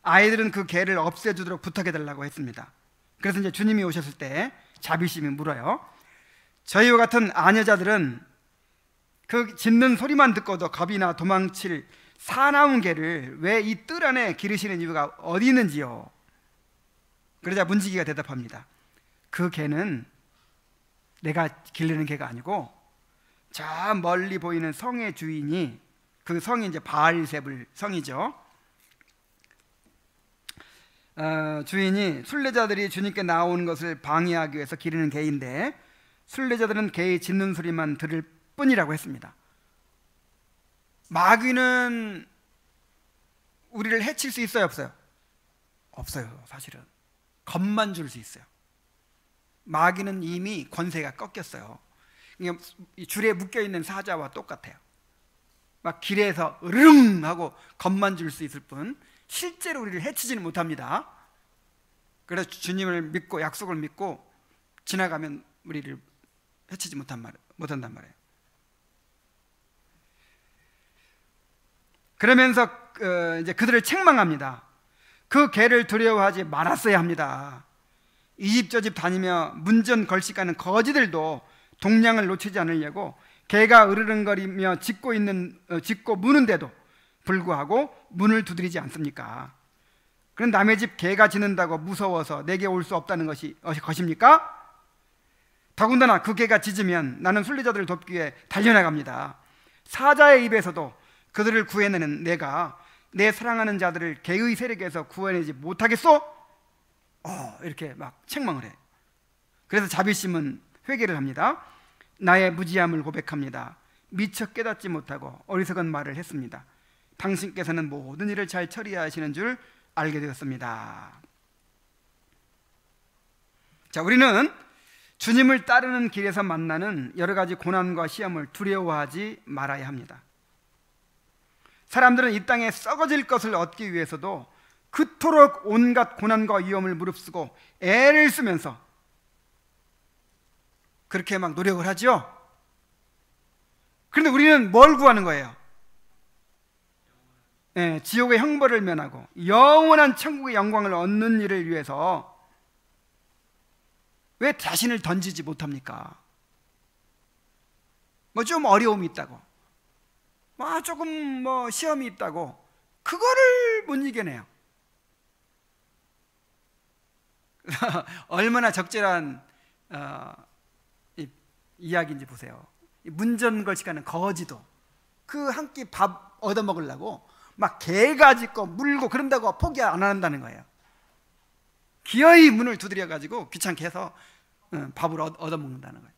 아이들은 그 개를 없애주도록 부탁해달라고 했습니다. 그래서 이제 주님이 오셨을 때 자비심이 물어요. 저희와 같은 아녀자들은 그 짖는 소리만 듣고도 겁이나 도망칠 사나운 개를 왜 이 뜰 안에 기르시는 이유가 어디 있는지요? 그러자 문지기가 대답합니다. 그 개는 내가 기르는 개가 아니고 저 멀리 보이는 성의 주인이, 그 성이 이제 바알세불 성이죠. 주인이 순례자들이 주님께 나오는 것을 방해하기 위해서 기르는 개인데 순례자들은 개의 짖는 소리만 들을 뿐이라고 했습니다. 마귀는 우리를 해칠 수 있어요, 없어요? 없어요. 사실은 겁만 줄 수 있어요. 마귀는 이미 권세가 꺾였어요. 이 줄에 묶여있는 사자와 똑같아요. 막 길에서 으르릉 하고 겁만 줄 수 있을 뿐 실제로 우리를 해치지는 못합니다. 그래서 주님을 믿고 약속을 믿고 지나가면 우리를 해치지 못한단 말이에요. 그러면서 이제 그들을 책망합니다. 그 개를 두려워하지 말았어야 합니다. 이 집 저 집 다니며 문전 걸식하는 거지들도 동량을 놓치지 않으려고 개가 으르렁거리며 짖고 무는데도 불구하고 문을 두드리지 않습니까? 그럼 남의 집 개가 짖는다고 무서워서 내게 올 수 없다는 것입니까? 더군다나 그 개가 짖으면 나는 순례자들을 돕기 위해 달려나갑니다. 사자의 입에서도 그들을 구해내는 내가 내 사랑하는 자들을 개의 세력에서 구해내지 못하겠소? 이렇게 막 책망을 해요. 그래서 자비심은 회개를 합니다. 나의 무지함을 고백합니다. 미처 깨닫지 못하고 어리석은 말을 했습니다. 당신께서는 모든 일을 잘 처리하시는 줄 알게 되었습니다. 자, 우리는 주님을 따르는 길에서 만나는 여러 가지 고난과 시험을 두려워하지 말아야 합니다. 사람들은 이 땅에 썩어질 것을 얻기 위해서도 그토록 온갖 고난과 위험을 무릅쓰고 애를 쓰면서 그렇게 막 노력을 하죠. 그런데 우리는 뭘 구하는 거예요? 지옥의 형벌을 면하고 영원한 천국의 영광을 얻는 일을 위해서 왜 자신을 던지지 못합니까? 뭐 좀 어려움이 있다고, 뭐 조금 뭐 시험이 있다고 그거를 못 이겨내요. 얼마나 적절한 이야기인지 보세요. 문전걸식하는 거지도 그 한 끼 밥 얻어먹으려고 막 개가 짖고 물고 그런다고 포기 안 한다는 거예요. 기어이 문을 두드려 가지고 귀찮게 해서 밥을 얻어먹는다는 거예요.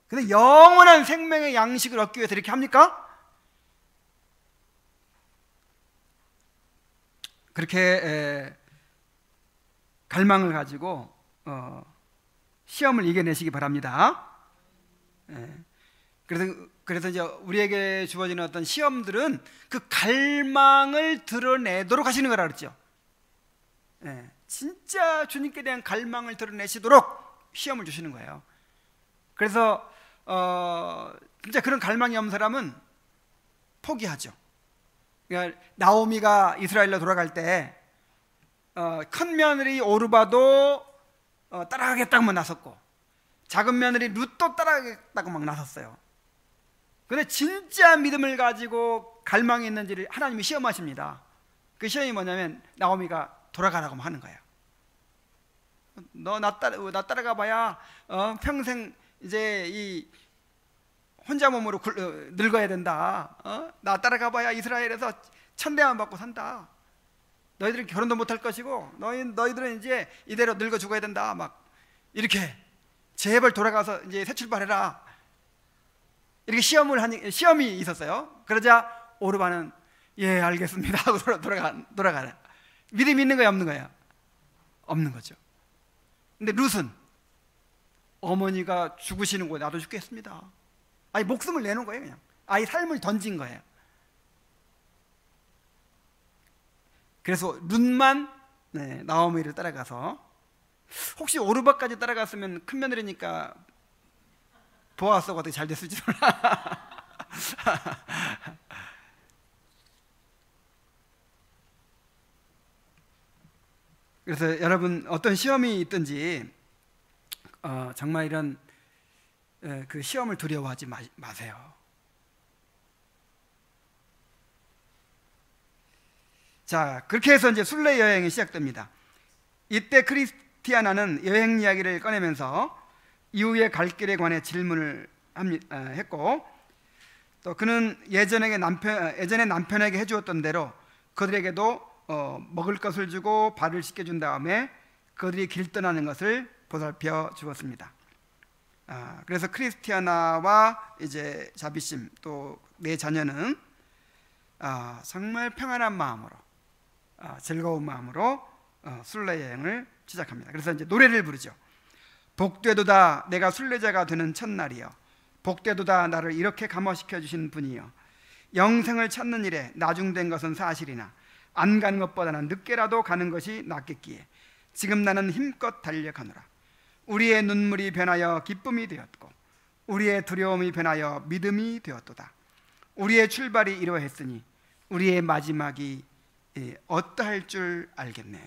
근데 영원한 생명의 양식을 얻기 위해서 이렇게 합니까? 그렇게 갈망을 가지고 시험을 이겨내시기 바랍니다. 그래서 이제 우리에게 주어지는 어떤 시험들은 그 갈망을 드러내도록 하시는 거라 그랬죠. 진짜 주님께 대한 갈망을 드러내시도록 시험을 주시는 거예요. 그래서 진짜 그런 갈망이 없는 사람은 포기하죠. 그러니까 나오미가 이스라엘로 돌아갈 때 큰 며느리 오르바도 따라가겠다고만 나섰고, 작은 며느리 룻도 따라가겠다고 막 나섰어요. 근데 진짜 믿음을 가지고 갈망이 있는지를 하나님이 시험하십니다. 그 시험이 뭐냐면 나오미가 돌아가라고 하는 거예요. 너 나 따라가 봐야 평생 이제 이 혼자 몸으로 늙어야 된다. 나 따라가 봐야 이스라엘에서 천대만 받고 산다. 너희들은 결혼도 못할 것이고 너희들은 이제 이대로 늙어 죽어야 된다. 막 이렇게 제발 돌아가서 이제 새 출발해라. 이렇게 시험이 있었어요. 그러자 오르바는 예 알겠습니다 하고 돌아가라. 믿음이 있는 거예요, 없는 거예요? 없는 거죠. 근데 룻은 어머니가 죽으시는 곳에 나도 죽겠습니다. 아니 목숨을 내놓은 거예요. 그냥 아이 삶을 던진 거예요. 그래서 룻만 나오미를 따라가서, 혹시 오르바까지 따라갔으면 큰 며느리니까 보아스가 어떻게 잘 됐을지 몰라. 그래서 여러분 어떤 시험이 있든지 정말 이런 그 시험을 두려워하지 마세요. 자, 그렇게 해서 이제 순례 여행이 시작됩니다. 이때 크리스티아나는 여행 이야기를 꺼내면서 이후에 갈 길에 관해 질문을 했고, 또 그는 예전에 남편에게 해주었던 대로 그들에게도 먹을 것을 주고 발을 씻겨준 다음에 그들이 길 떠나는 것을 보살펴 주었습니다. 그래서 크리스티아나와 이제 자비심 또 네 자녀는 정말 평안한 마음으로 즐거운 마음으로 순례 여행을 시작합니다. 그래서 이제 노래를 부르죠. 복되도다 내가 순례자가 되는 첫날이여, 복되도다 나를 이렇게 감화시켜 주신 분이여, 영생을 찾는 일에 나중된 것은 사실이나 안 가는 것보다는 늦게라도 가는 것이 낫겠기에 지금 나는 힘껏 달려가노라. 우리의 눈물이 변하여 기쁨이 되었고 우리의 두려움이 변하여 믿음이 되었도다. 우리의 출발이 이러했으니 우리의 마지막이 어떠할 줄 알겠네.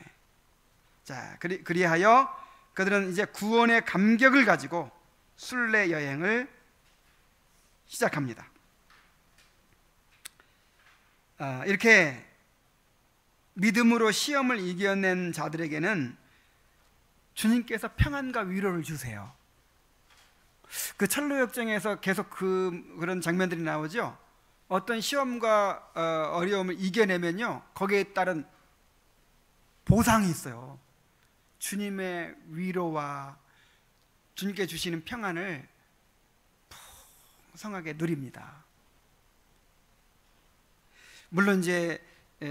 자, 그리하여 그들은 이제 구원의 감격을 가지고 순례 여행을 시작합니다. 이렇게 믿음으로 시험을 이겨낸 자들에게는 주님께서 평안과 위로를 주세요. 그 철로 역정에서 계속 그런 장면들이 나오죠. 어떤 시험과 어려움을 이겨내면요, 거기에 따른 보상이 있어요. 주님의 위로와 주님께 주시는 평안을 풍성하게 누립니다. 물론 이제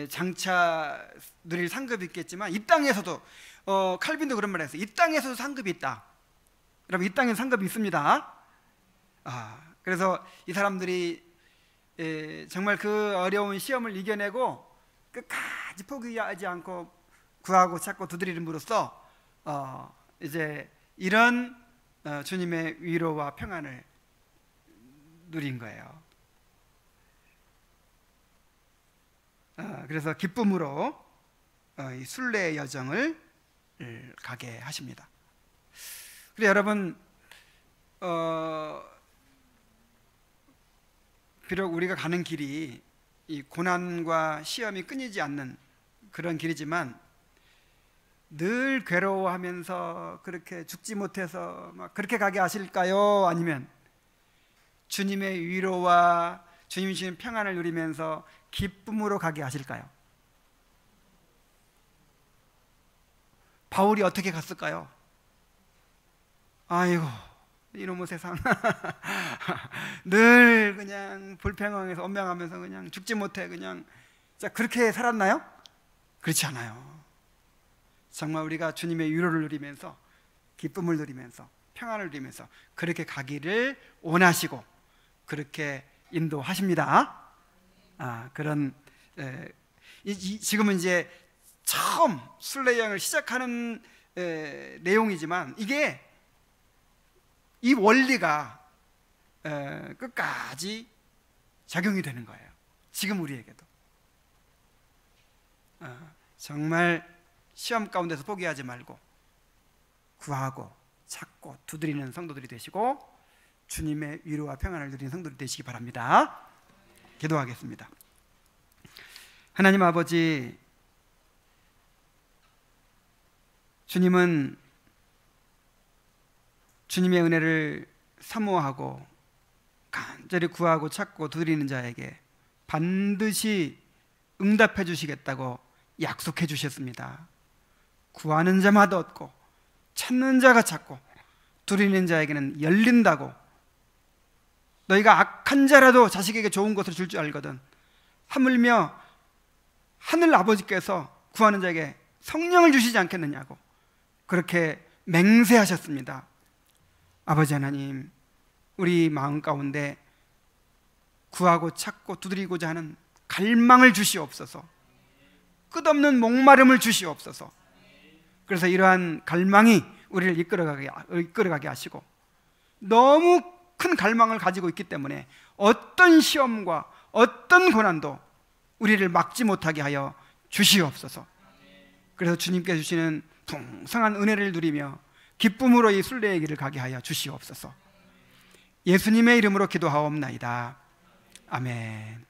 장차 누릴 상급이 있겠지만 이 땅에서도 칼빈도 그런 말을 했어요. 이 땅에서도 상급이 있다. 여러분, 이 땅에 상급이 있습니다. 그래서 이 사람들이 정말 그 어려운 시험을 이겨내고 끝까지 포기하지 않고 구하고 찾고 두드림으로써 이제 이런 주님의 위로와 평안을 누린 거예요. 그래서 기쁨으로 이 순례의 여정을 가게 하십니다. 그래 여러분, 비록 우리가 가는 길이 이 고난과 시험이 끊이지 않는 그런 길이지만 늘 괴로워하면서 그렇게 죽지 못해서 막 그렇게 가게 하실까요? 아니면 주님의 위로와 주님이 주신 평안을 누리면서 기쁨으로 가게 하실까요? 바울이 어떻게 갔을까요? 아이고 이놈의 세상 늘 그냥 불평하면서 원망하면서 그냥 죽지 못해 그냥 자 그렇게 살았나요? 그렇지 않아요. 정말 우리가 주님의 위로를 누리면서 기쁨을 누리면서 평안을 누리면서 그렇게 가기를 원하시고 그렇게 인도하십니다. 그런 지금은 이제 처음 순례 여행을 시작하는 내용이지만 이게 이 원리가 끝까지 작용이 되는 거예요. 지금 우리에게도 정말 시험 가운데서 포기하지 말고 구하고 찾고 두드리는 성도들이 되시고 주님의 위로와 평안을 누리는 성도들이 되시기 바랍니다. 기도하겠습니다. 하나님 아버지, 주님은 주님의 은혜를 사모하고 간절히 구하고 찾고 두드리는 자에게 반드시 응답해 주시겠다고 약속해 주셨습니다. 구하는 자마다 얻고 찾는 자가 찾고 두드리는 자에게는 열린다고. 너희가 악한 자라도 자식에게 좋은 것을 줄 줄 알거든 하물며 하늘 아버지께서 구하는 자에게 성령을 주시지 않겠느냐고 그렇게 맹세하셨습니다. 아버지 하나님, 우리 마음 가운데 구하고 찾고 두드리고자 하는 갈망을 주시옵소서. 끝없는 목마름을 주시옵소서. 그래서 이러한 갈망이 우리를 이끌어가게 하시고 너무 큰 갈망을 가지고 있기 때문에 어떤 시험과 어떤 고난도 우리를 막지 못하게 하여 주시옵소서. 그래서 주님께 주시는 풍성한 은혜를 누리며 기쁨으로 이 순례의 길을 가게 하여 주시옵소서. 예수님의 이름으로 기도하옵나이다. 아멘.